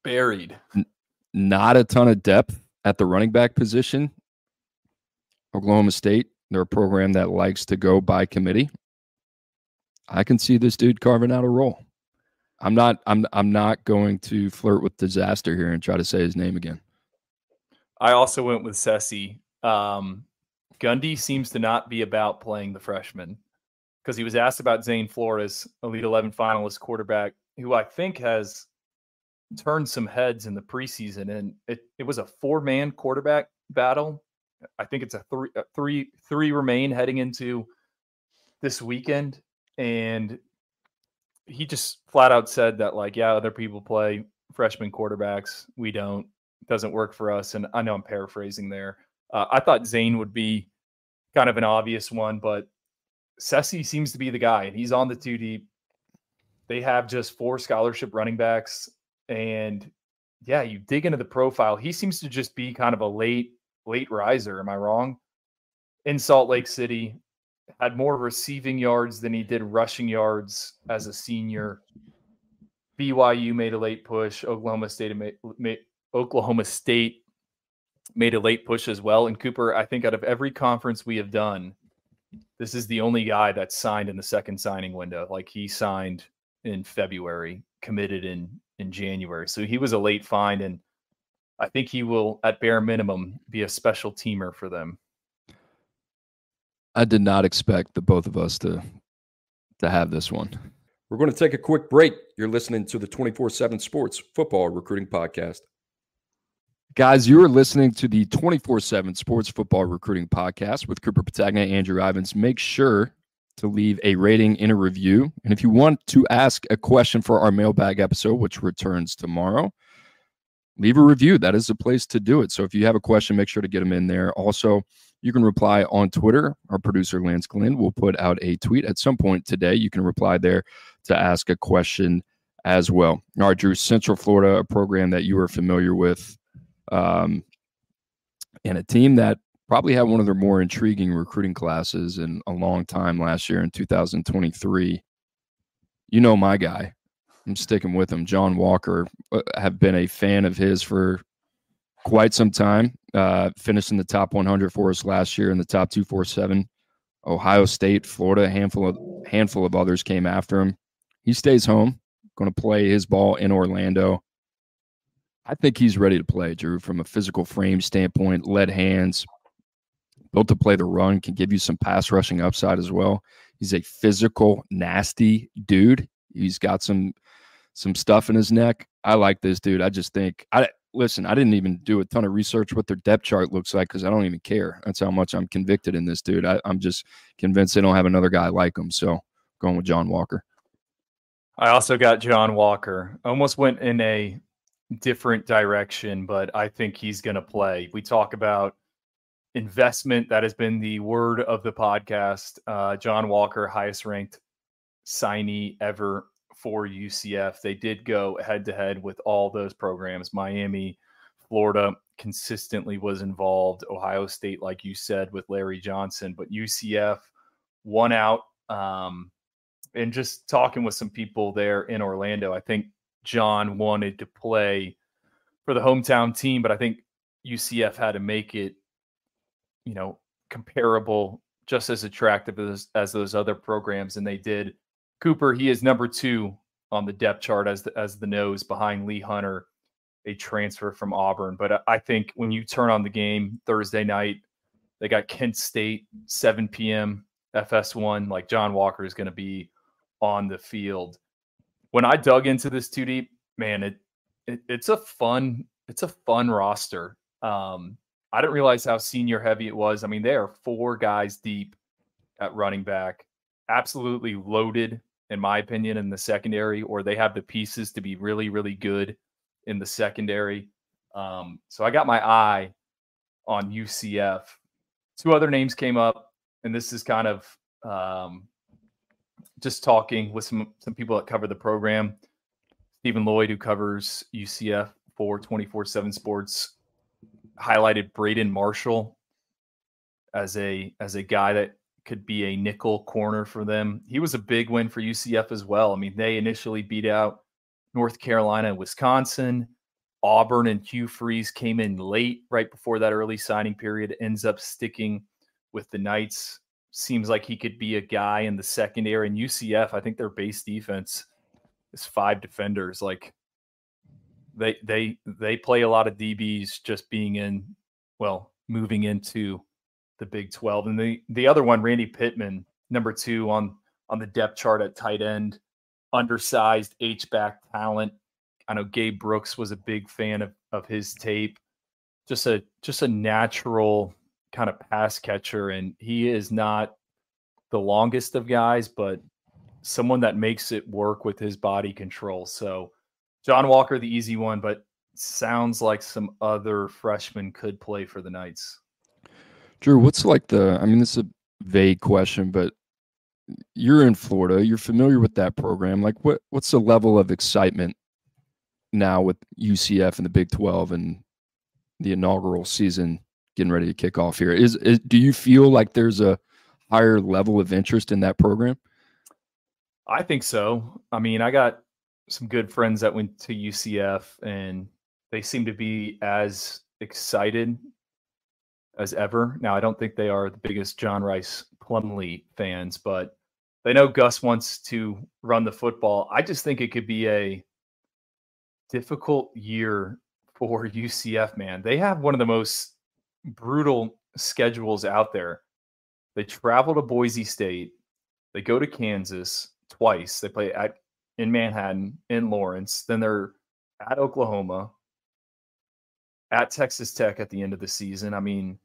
[SPEAKER 2] Buried.
[SPEAKER 1] Not a ton of depth at the running back position. Oklahoma State, they're a program that likes to go by committee. I can see this dude carving out a role. I'm not going to flirt with disaster here and try to say his name again.
[SPEAKER 2] I also went with Sessi. Gundy seems to not be about playing the freshman because he was asked about Zane Flores, Elite 11 finalist quarterback, who I think has turned some heads in the preseason. And it was a 4-man quarterback battle. I think it's a three remain heading into this weekend. And he just flat out said that, like, yeah, other people play freshman quarterbacks. We don't. It doesn't work for us. And I know I'm paraphrasing there. I thought Zane would be kind of an obvious one, but Sessi seems to be the guy, and he's on the 2 deep. They have just 4 scholarship running backs. And, yeah, you dig into the profile. He seems to just be kind of a late riser. Am I wrong? In Salt Lake City. Had more receiving yards than he did rushing yards as a senior. BYU made a late push. Oklahoma State made a late push as well. And Cooper, I think out of every conference we have done, this is the only guy that's signed in the second signing window. Like, he signed in February, committed in January. So he was a late find, and I think he will, at bare minimum, be a special teamer for them.
[SPEAKER 1] I did not expect the both of us to have this one. We're going to take a quick break. You're listening to the 24/7 Sports Football Recruiting Podcast. Guys, you are listening to the 24/7 Sports Football Recruiting Podcast with Cooper Petagna and Andrew Ivins. Make sure to leave a rating and a review. And if you want to ask a question for our mailbag episode, which returns tomorrow, leave a review. That is the place to do it. So if you have a question, make sure to get them in there. Also, you can reply on Twitter. Our producer, Lance Glenn, will put out a tweet at some point today. You can reply there to ask a question as well. All right, Drew, Central Florida, a program that you are familiar with, and a team that probably had one of their more intriguing recruiting classes in a long time last year in 2023. You know my guy. I'm sticking with him. John Walker. Have been a fan of his for quite some time. Finished in the top 100 for us last year in the top 247. Ohio State, Florida, a handful of others came after him. He stays home, going to play his ball in Orlando. I think he's ready to play, Drew, from a physical frame standpoint, lead hands, built to play the run, can give you some pass rushing upside as well. He's a physical, nasty dude. He's got some stuff in his neck. I like this dude. I just think listen, I didn't even do a ton of research what their depth chart looks like because I don't even care. That's how much I'm convicted in this dude. I'm just convinced they don't have another guy like him. So going with John Walker.
[SPEAKER 2] I also got John Walker. Almost went in a different direction, but I think he's going to play. We talk about investment. That has been the word of the podcast. John Walker, highest ranked signee ever for UCF. They did go head to head with all those programs. Miami, Florida consistently was involved. Ohio State, like you said, with Larry Johnson, but UCF won out. And just talking with some people there in Orlando, I think John wanted to play for the hometown team, but I think UCF had to make it, comparable, just as attractive as those other programs, and they did. Cooper, he is number 2 on the depth chart as the nose behind Lee Hunter, a transfer from Auburn. But I think when you turn on the game Thursday night, they got Kent State, 7 p.m. FS1. Like, John Walker is going to be on the field. When I dug into this 2 deep, man, it's a fun roster. I didn't realize how senior heavy it was. I mean, they are 4 guys deep at running back, absolutely loaded, in my opinion, in the secondary, or they have the pieces to be really, really good in the secondary. So I got my eye on UCF. 2 other names came up and this is kind of just talking with some people that cover the program. Stephen Lloyd, who covers UCF for 24/7 Sports, highlighted Braden Marshall as a guy that could be a nickel corner for them. He was a big win for UCF as well. I mean, they initially beat out North Carolina and Wisconsin. Auburn and Hugh Freeze came in late, right before that early signing period, ends up sticking with the Knights. Seems like he could be a guy in the secondary. And UCF, I think their base defense is 5 defenders. Like they play a lot of DBs just moving into the Big 12. And the other one, Randy Pittman, number 2 on the depth chart at tight end, undersized H-back talent. I know Gabe Brooks was a big fan of his tape. Just a natural kind of pass catcher, and he is not the longest of guys, but someone that makes it work with his body control. So John Walker, the easy one, but sounds like some other freshmen could play for the Knights.
[SPEAKER 1] Drew, what's like this is a vague question, but you're in Florida, you're familiar with that program. Like what's the level of excitement now with UCF and the Big 12 and the inaugural season getting ready to kick off here? Do you feel like there's a higher level of interest in that program?
[SPEAKER 2] I think so. I mean, I got some good friends that went to UCF, and they seem to be as excited as ever. Now, I don't think they are the biggest John Rice Plumlee fans, but they know Gus wants to run the football. I just think it could be a difficult year for UCF, man. They have one of the most brutal schedules out there. They travel to Boise State. They go to Kansas twice. They play in Manhattan, in Lawrence. Then they're at Oklahoma, at Texas Tech at the end of the season. I mean,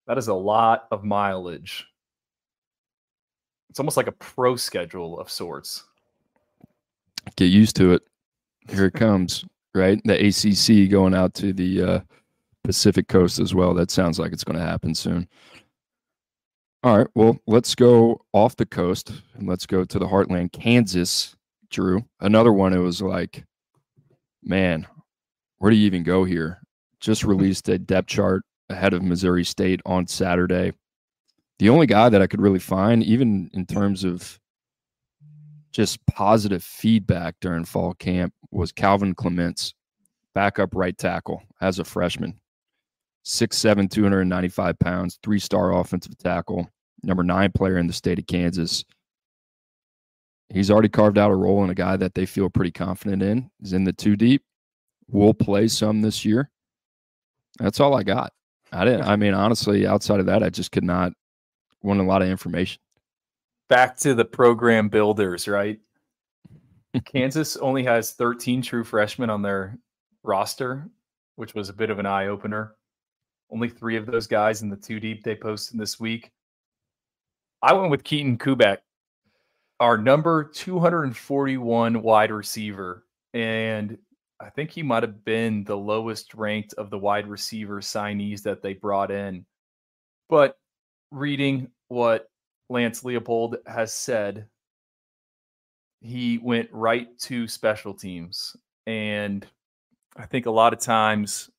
[SPEAKER 2] that is a lot of mileage. It's almost like a pro schedule of sorts.
[SPEAKER 1] Get used to it. Here it comes, right? The ACC going out to the Pacific Coast as well. That sounds like it's going to happen soon. All right, well, let's go off the coast and let's go to the heartland, Kansas, Drew. Another one, it was like, man, where do you even go here? Just released a depth chart ahead of Missouri State on Saturday. The only guy that I could really find, even in terms of just positive feedback during fall camp, was Calvin Clements, backup right tackle as a freshman. 6'7", 295 pounds, 3-star offensive tackle, number 9 player in the state of Kansas. He's already carved out a role in a guy that they feel pretty confident in. He's in the 2 deep. Will play some this year. That's all I got. Honestly, outside of that, I just could not want a lot of information.
[SPEAKER 2] Back to the program builders, right? Kansas only has 13 true freshmen on their roster, which was a bit of an eye-opener. Only 3 of those guys in the 2 deep they posted this week. I went with Keaton Kubek, our number 241 wide receiver. And I think he might have been the lowest ranked of the wide receiver signees that they brought in. But reading what Lance Leopold has said, he went right to special teams. And I think a lot of times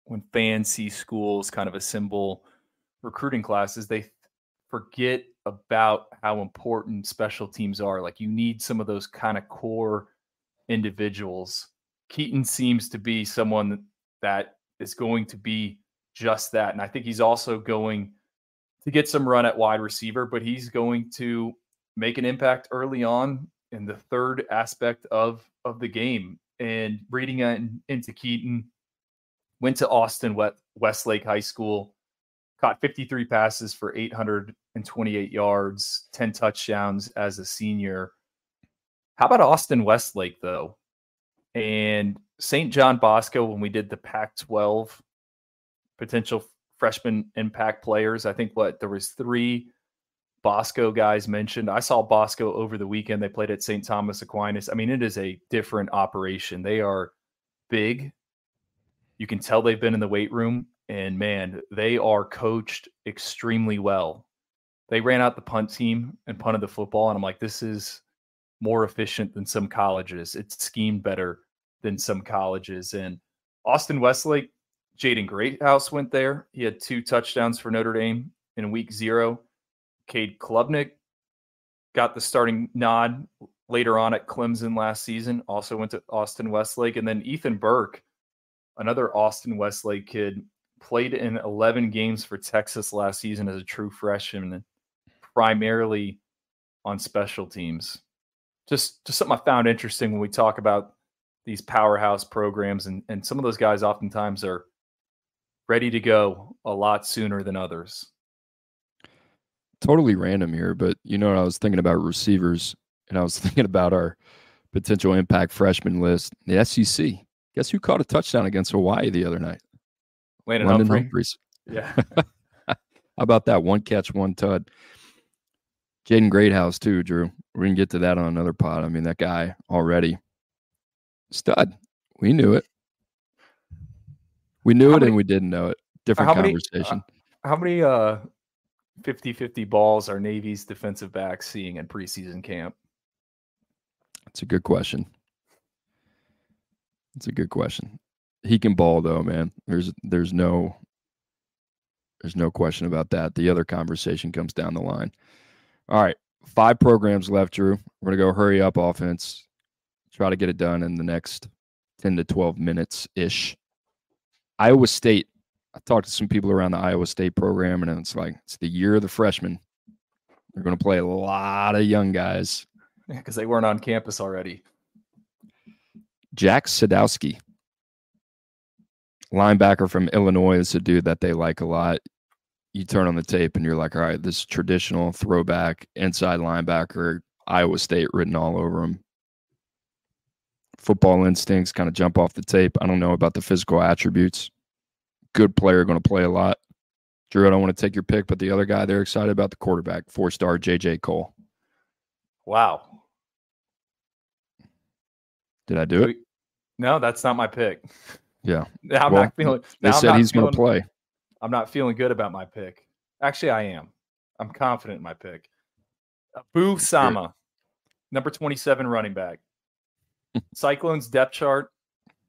[SPEAKER 2] when fans see schools kind of assemble recruiting classes, they forget about how important special teams are. Like, you need some of those kind of core individuals. Keaton seems to be someone that is going to be just that. And I think he's also going to get some run at wide receiver, but he's going to make an impact early on in the third aspect of the game. And reading into Keaton, went to Austin Westlake High School, caught 53 passes for 828 yards, 10 touchdowns as a senior. How about Austin Westlake, though? And St. John Bosco, when we did the Pac-12 potential freshman impact players, I think there was 3 Bosco guys mentioned. I saw Bosco over the weekend. They played at St. Thomas Aquinas. I mean, it is a different operation. They are big. You can tell they've been in the weight room, and man, they are coached extremely well. They ran out the punt team and punted the football, and I'm like, this is more efficient than some colleges. It's schemed better than some colleges. And Austin Westlake, Jaden Greathouse went there. He had 2 touchdowns for Notre Dame in week 0. Cade Klubnik got the starting nod later on at Clemson last season, also went to Austin Westlake. And then Ethan Burke, another Austin Westlake kid, played in 11 games for Texas last season as a true freshman, primarily on special teams. Just something I found interesting when we talk about these powerhouse programs, and some of those guys oftentimes are ready to go a lot sooner than others.
[SPEAKER 1] Totally random here, but you know what, I was thinking about receivers, and I was thinking about our potential impact freshman list. The SEC. Guess who caught a touchdown against Hawaii the other night?
[SPEAKER 2] Landon
[SPEAKER 1] London
[SPEAKER 2] Humphreys.
[SPEAKER 1] Yeah. How about that? 1 catch, 1 tud. Jaden Greathouse too, Drew. We're going to get to that on another pod. I mean, that guy already. Stud. We knew it. We knew it and we didn't know it. Different conversation.
[SPEAKER 2] How many 50-50 balls are Navy's defensive backs seeing in preseason camp?
[SPEAKER 1] That's a good question. It's a good question. He can ball though, man. There's no question about that. The other conversation comes down the line. All right, 5 programs left, Drew. We're going to go hurry up offense. Try to get it done in the next 10 to 12 minutes-ish. Iowa State. I talked to some people around the Iowa State program, and it's like it's the year of the freshmen. They're going to play a lot of young guys.
[SPEAKER 2] Yeah, because they weren't on campus already.
[SPEAKER 1] Jack Sadowski, linebacker from Illinois, is a dude that they like a lot. You turn on the tape and you're like, all right, this traditional throwback inside linebacker, Iowa State written all over him. Football instincts kind of jump off the tape. I don't know about the physical attributes. Good player, going to play a lot. Drew, I don't want to take your pick, but the other guy they're excited about, the quarterback, 4-star J.J. Cole.
[SPEAKER 2] Wow.
[SPEAKER 1] Did I do it?
[SPEAKER 2] No, that's not my pick.
[SPEAKER 1] Yeah.
[SPEAKER 2] I'm not feeling.
[SPEAKER 1] They said he's going to play.
[SPEAKER 2] I'm not feeling good about my pick. Actually, I am. I'm confident in my pick. Abu Sama, number 27 running back. Cyclones depth chart,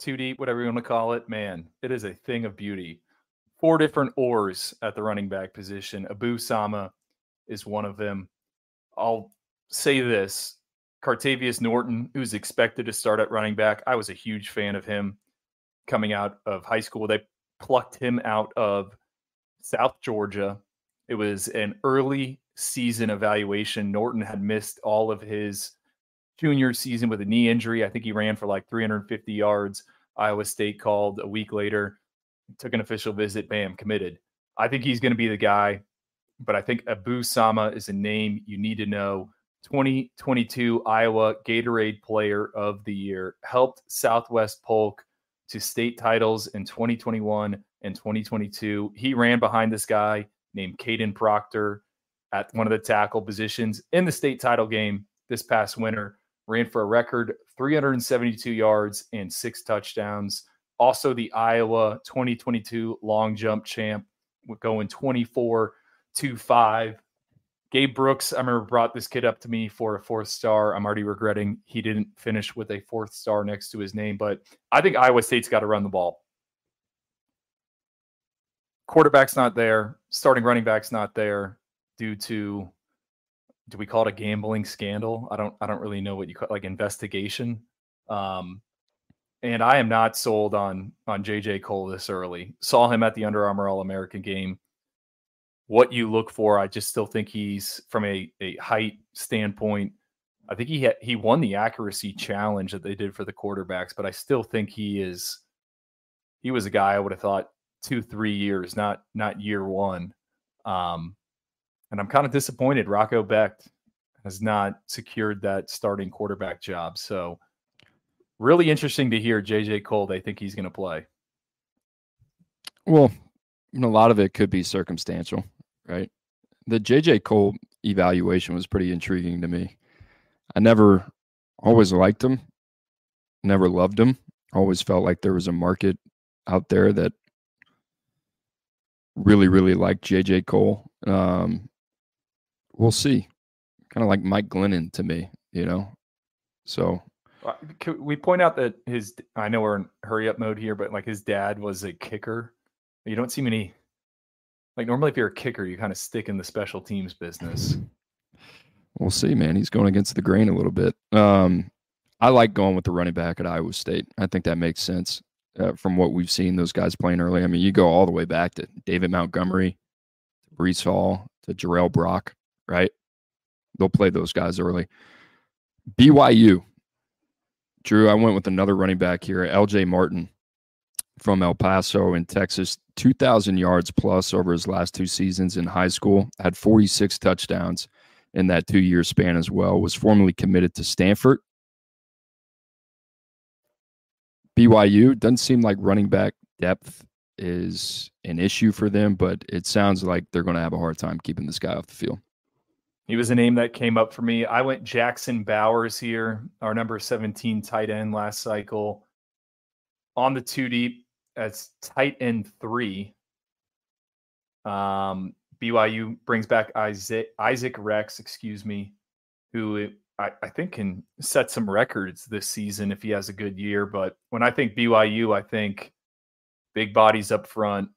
[SPEAKER 2] 2 deep, whatever you want to call it. Man, it is a thing of beauty. 4 different oars at the running back position. Abu Sama is one of them. I'll say this. Cartavius Norton, who's expected to start at running back, I was a huge fan of him coming out of high school. They plucked him out of South Georgia. It was an early season evaluation. Norton had missed all of his junior season with a knee injury. I think he ran for like 350 yards. Iowa State called a week later, took an official visit, bam, committed. I think he's going to be the guy, but I think Abu Sama is a name you need to know. 2022 Iowa Gatorade Player of the Year, helped Southwest Polk to state titles in 2021 and 2022. He ran behind this guy named Caden Proctor at one of the tackle positions in the state title game this past winter. Ran for a record 372 yards and 6 touchdowns. Also the Iowa 2022 long jump champ, going 24-5. Gabe Brooks, I remember, brought this kid up to me for a 4th star. I'm already regretting he didn't finish with a 4th star next to his name, but I think Iowa State's got to run the ball. Quarterback's not there. Starting running back's not there due to, do we call it a gambling scandal? I don't really know what you call, like, investigation. And I am not sold on J.J. Cole this early. Saw him at the Under Armour All-American game. What you look for, I just still think he's, from a height standpoint, I think he won the accuracy challenge that they did for the quarterbacks, but I still think he was a guy I would have thought 2-3 years, not year one. And I'm kind of disappointed Rocco Becht has not secured that starting quarterback job. So really interesting to hear J.J. Cole, they think he's going to play.
[SPEAKER 1] Well, a lot of it could be circumstantial, right? The J.J. Cole evaluation was pretty intriguing to me. I never always liked him, never loved him. Always felt like there was a market out there that really, really liked J.J. Cole. We'll see. Kind of like Mike Glennon to me, you know? So
[SPEAKER 2] Can we point out that I know we're in hurry up mode here, but like his dad was a kicker. You don't see many, like normally if you're a kicker, you kind of stick in the special teams business.
[SPEAKER 1] we'll see, man. He's going against the grain a little bit. I like going with the running back at Iowa State. I think that makes sense from what we've seen those guys playing early. I mean, you go all the way back to David Montgomery, to Brees Hall, to Jarrell Brock, right? They'll play those guys early. BYU, Drew, I went with another running back here, LJ Martin from El Paso in Texas, 2,000 yards plus over his last 2 seasons in high school, had 46 touchdowns in that 2-year span as well, was formerly committed to Stanford. BYU doesn't seem like running back depth is an issue for them, but it sounds like they're going to have a hard time keeping this guy off the field.
[SPEAKER 2] He was a name that came up for me. I went Jackson Bowers here, our number 17 tight end last cycle. On the 2 deep as tight end 3. BYU brings back Isaac Rex, who I think can set some records this season if he has a good year. But when I think BYU, I think big bodies up front,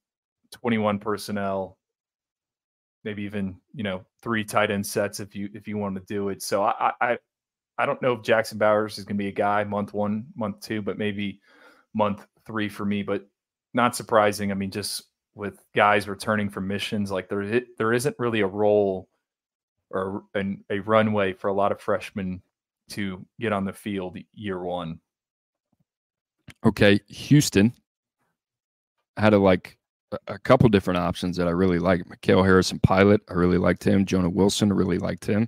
[SPEAKER 2] 21 personnel, maybe even 3 tight end sets if you want to do it. So I don't know if Jackson Bowers is going to be a guy month 1, month 2, but maybe month 3 for me. But not surprising. I mean, just with guys returning from missions, like there isn't really a role or a runway for a lot of freshmen to get on the field year 1.
[SPEAKER 1] Okay, Houston had a couple different options that I really like. Mikhail Harrison-Pilot, I really liked him. Jonah Wilson, I really liked him.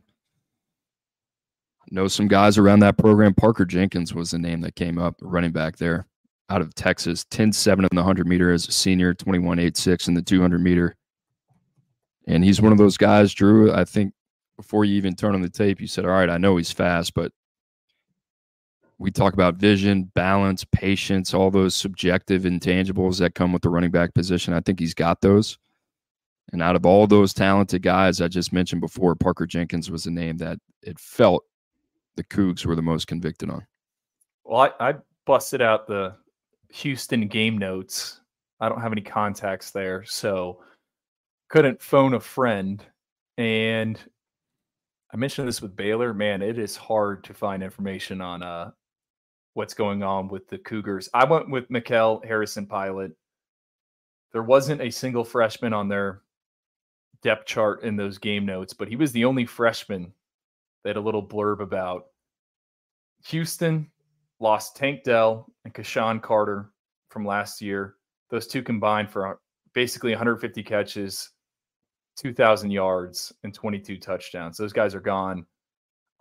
[SPEAKER 1] Know some guys around that program. Parker Jenkins was the name that came up, running back there out of Texas. 10.7 in the 100-meter as a senior, 21.86 in the 200-meter. And he's one of those guys, Drew, I think before you even turn on the tape, you said, all right, I know he's fast, but we talk about vision, balance, patience, all those subjective intangibles that come with the running back position. I think he's got those. And out of all those talented guys I just mentioned before, Parker Jenkins was the name that it felt the Cougs were the most convicted on.
[SPEAKER 2] Well, I busted out the Houston game notes. I don't have any contacts there, so couldn't phone a friend. And I mentioned this with Baylor. Man, it is hard to find information on what's going on with the Cougars. I went with Mikhail Harrison-Pilot. There wasn't a single freshman on their depth chart in those game notes, but he was the only freshman they had a little blurb about. Houston lost Tank Dell and Kashawn Carter from last year. Those two combined for basically 150 catches, 2,000 yards, and 22 touchdowns. Those guys are gone.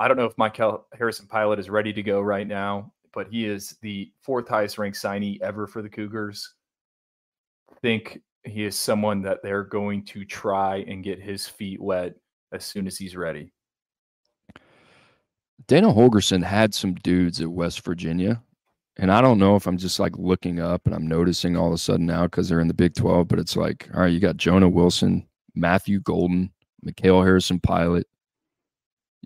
[SPEAKER 2] I don't know if Mikhail Harrison-Pilot is ready to go right now, but he is the 4th highest ranked signee ever for the Cougars. I think he is someone that they're going to try and get his feet wet as soon as he's ready.
[SPEAKER 1] Dana Holgerson had some dudes at West Virginia, and I don't know if I'm just like looking up and I'm noticing all of a sudden now because they're in the Big 12, but it's like, all right, you got Jonah Wilson, Matthew Golden, Mikhail Harrison-Pilot.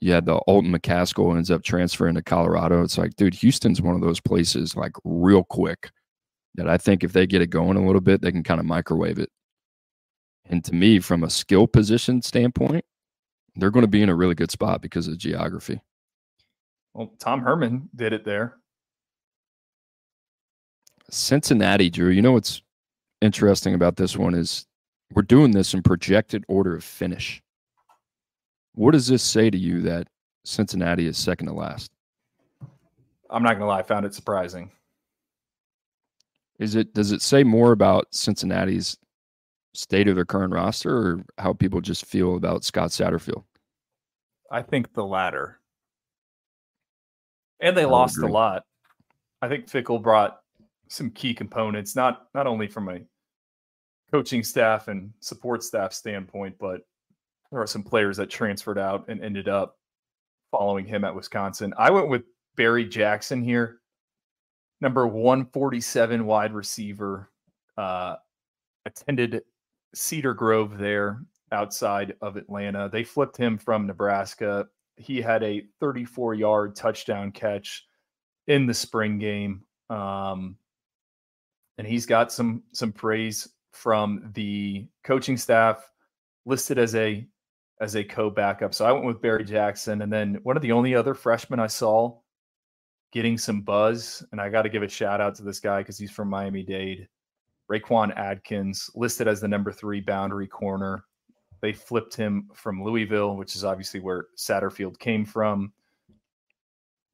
[SPEAKER 1] You had the Alton McCaskill ends up transferring to Colorado. It's like, dude, Houston's one of those places like real quick that I think if they get it going a little bit, they can kind of microwave it. And to me, from a skill position standpoint, they're going to be in a really good spot because of geography.
[SPEAKER 2] Well, Tom Herman did it there.
[SPEAKER 1] Cincinnati, Drew, you know what's interesting about this one is we're doing this in projected order of finish. What does this say to you that Cincinnati is second to last?
[SPEAKER 2] I'm not going to lie, I found it surprising.
[SPEAKER 1] Does it say more about Cincinnati's state of their current roster or how people just feel about Scott Satterfield?
[SPEAKER 2] I think the latter. And they lost a lot. I think Fickle brought some key components, not only from a coaching staff and support staff standpoint, but there are some players that transferred out and ended up following him at Wisconsin. I went with Barry Jackson here, number 147 wide receiver, attended Cedar Grove there, outside of Atlanta. They flipped him from Nebraska. He had a 34-yard touchdown catch in the spring game. And he's got some praise from the coaching staff, listed as a co-backup. So I went with Barry Jackson. And then one of the only other freshmen I saw getting some buzz, and I got to give a shout out to this guy because he's from Miami-Dade, Raquan Adkins, listed as the number 3 boundary corner. They flipped him from Louisville, which is obviously where Satterfield came from.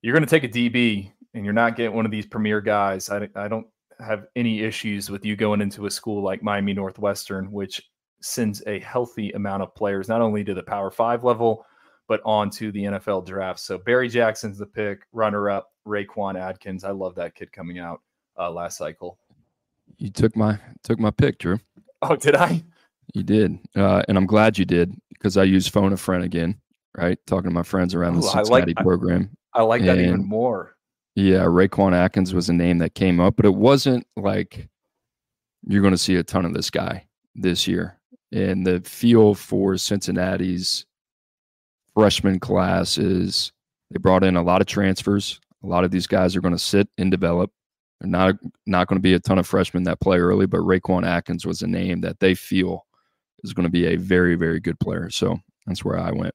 [SPEAKER 2] You're going to take a DB, and you're not getting one of these premier guys. I don't have any issues with you going into a school like Miami Northwestern, which sends a healthy amount of players, not only to the Power 5 level, but on to the NFL draft. So Barry Jackson's the pick, runner-up, Raquan Adkins. I love that kid coming out last cycle.
[SPEAKER 1] You took my pick, Drew.
[SPEAKER 2] Oh, did I?
[SPEAKER 1] You did. And I'm glad you did, because I use Phone a Friend again, right? Talking to my friends around the Cincinnati program.
[SPEAKER 2] I like that even more.
[SPEAKER 1] Yeah, Raquan Atkins was a name that came up, but it wasn't like you're going to see a ton of this guy this year. And the feel for Cincinnati's freshman class is they brought in a lot of transfers. A lot of these guys are going to sit and develop. They're not going to be a ton of freshmen that play early, but Raquan Atkins was a name that they feel is going to be a very, very good player. So that's where I went.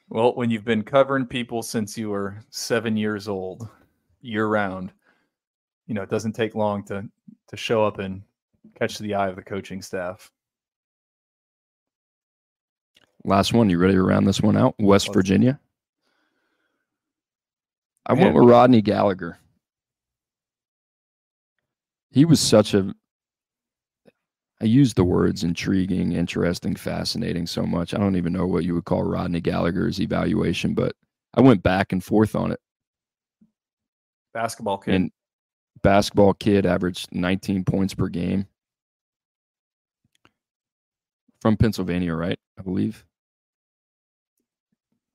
[SPEAKER 2] Well, when you've been covering people since you were 7 years old, year round, it doesn't take long to show up and catch the eye of the coaching staff.
[SPEAKER 1] Last one. You ready to round this one out? West Virginia. I went with Rodney Gallagher. He was I use the words intriguing, interesting, fascinating so much. I don't even know what you would call Rodney Gallagher's evaluation, but I went back and forth on it.
[SPEAKER 2] Basketball kid.
[SPEAKER 1] And basketball kid, averaged 19 points per game. From Pennsylvania, right? I believe.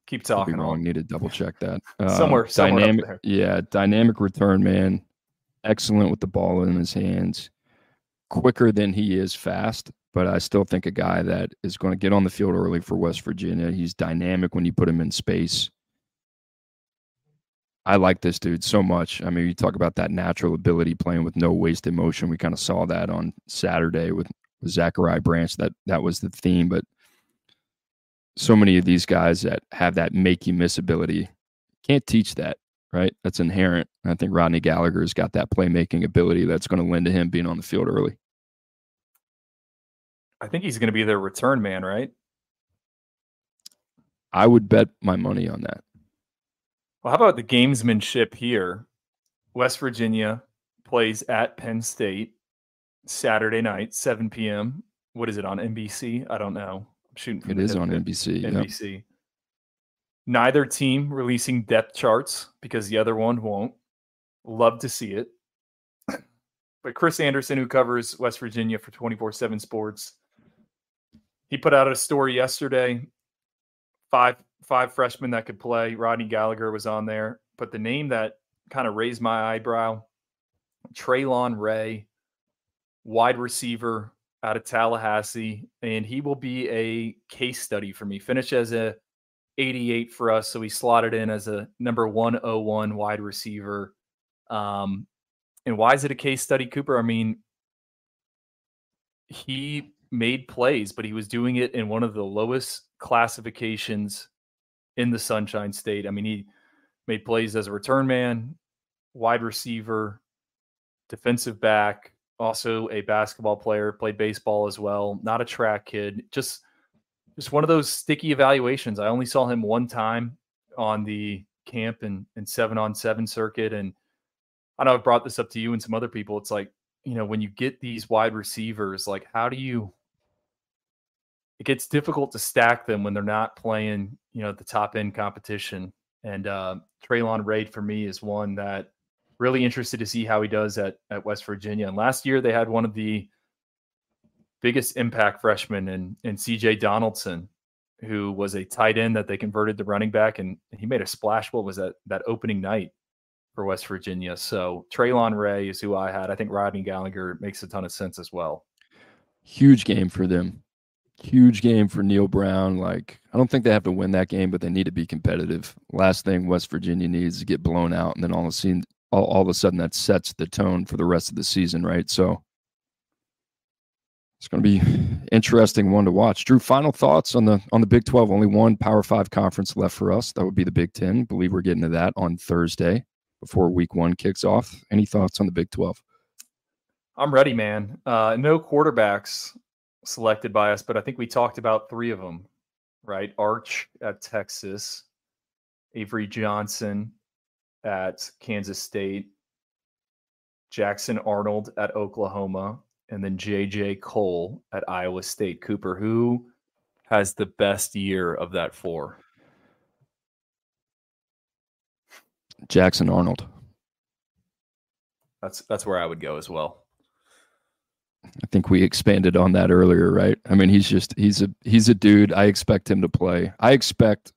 [SPEAKER 2] Keep talking.
[SPEAKER 1] Wrong. Need to double check that.
[SPEAKER 2] Somewhere
[SPEAKER 1] dynamic,
[SPEAKER 2] up there.
[SPEAKER 1] Yeah, dynamic return man. Excellent with the ball in his hands. Quicker than he is fast, but I still think a guy that is going to get on the field early for West Virginia. He's dynamic when you put him in space. I like this dude so much. I mean, you talk about that natural ability playing with no wasted motion. We kind of saw that on Saturday with Zachariah Branch. That was the theme, but so many of these guys that have that make you miss ability can't teach that, right? That's inherent. I think Rodney Gallagher's got that playmaking ability that's going to lend to him being on the field early.
[SPEAKER 2] I think he's going to be their return man, right?
[SPEAKER 1] I would bet my money on that.
[SPEAKER 2] Well, how about the gamesmanship here? West Virginia plays at Penn State Saturday night, 7 p.m. What is it, on NBC? I don't know. I'm shooting from
[SPEAKER 1] it is on NBC.
[SPEAKER 2] NBC. Yep. Neither team releasing depth charts because the other one won't. Love to see it. But Chris Anderson, who covers West Virginia for 24/7 Sports, he put out a story yesterday. Five freshmen that could play. Rodney Gallagher was on there. But the name that kind of raised my eyebrow, Traylon Ray, wide receiver out of Tallahassee, and he will be a case study for me. Finished as a 88 for us, so he slotted in as a number 101 wide receiver. And why is it a case study, Cooper? I mean, he made plays, but he was doing it in one of the lowest classifications in the Sunshine State. I mean, he made plays as a return man, wide receiver, defensive back, also a basketball player, played baseball as well, not a track kid. Just one of those sticky evaluations. I only saw him one time on the camp and 7-on-7 circuit. And I know I've brought this up to you and some other people. It's like, when you get these wide receivers, like it gets difficult to stack them when they're not playing, the top end competition. And Traylon Ray for me is one that really interested to see how he does at West Virginia. And last year they had one of the biggest impact freshmen in CJ Donaldson, who was a tight end that they converted to running back, and he made a splash. What was that opening night for West Virginia? So Traylon Ray is who I had. I think Rodney Gallagher makes a ton of sense as well.
[SPEAKER 1] Huge game for them. Huge game for Neil Brown. Like, I don't think they have to win that game, but they need to be competitive. Last thing West Virginia needs is to get blown out, and then all of a sudden that sets the tone for the rest of the season, right? So it's going to be interesting one to watch. Drew, final thoughts on the Big 12. Only one Power 5 conference left for us. That would be the Big 10. I believe we're getting to that on Thursday before Week 1 kicks off. Any thoughts on the Big 12?
[SPEAKER 2] I'm ready, man. No quarterbacks selected by us, but I think we talked about 3 of them, right? Arch at Texas, Avery Johnson at Kansas State, Jackson Arnold at Oklahoma, and then J.J. Cole at Iowa State. Cooper, who has the best year of that 4?
[SPEAKER 1] Jackson Arnold.
[SPEAKER 2] That's where I would go as well.
[SPEAKER 1] I think we expanded on that earlier, right? I mean, he's a dude. I expect him to play. I expect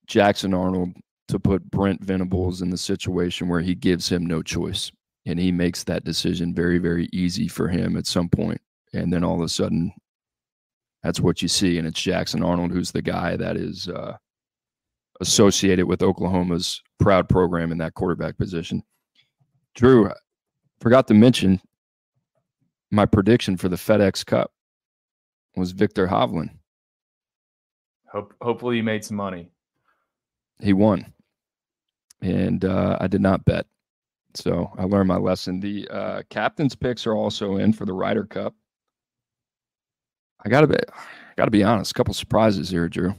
[SPEAKER 1] Jackson Arnold to put Brent Venables in the situation where he gives him no choice, and he makes that decision very, very easy for him at some point. And then all of a sudden, that's what you see, and it's Jackson Arnold who's the guy that is associated with Oklahoma's proud program in that quarterback position. Drew, forgot to mention, my prediction for the FedEx Cup was Victor Hovland.
[SPEAKER 2] Hopefully you made some money.
[SPEAKER 1] He won. And I did not bet. So I learned my lesson. The captain's picks are also in for the Ryder Cup. I gotta be honest, a couple surprises here, Drew.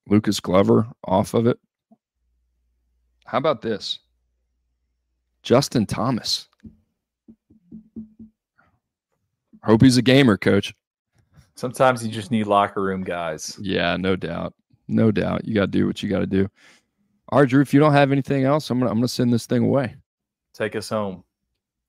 [SPEAKER 1] Lucas Glover off of it. How about this? Justin Thomas. Hope he's a gamer, coach.
[SPEAKER 2] Sometimes you just need locker room guys.
[SPEAKER 1] Yeah, no doubt. No doubt. You got to do what you got to do. All right, Drew, if you don't have anything else, I'm gonna send this thing away.
[SPEAKER 2] Take us home.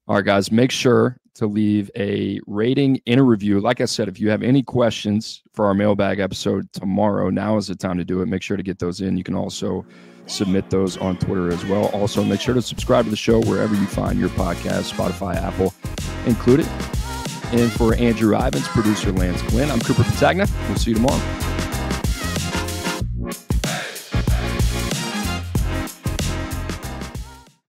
[SPEAKER 1] All right, guys, make sure to leave a rating and a review. Like I said, if you have any questions for our mailbag episode tomorrow, now is the time to do it. Make sure to get those in. You can also submit those on Twitter as well. Also, make sure to subscribe to the show wherever you find your podcast, Spotify, Apple included. And for Andrew Ivins, producer Lance Quinn, I'm Cooper Petagna. We'll see you tomorrow.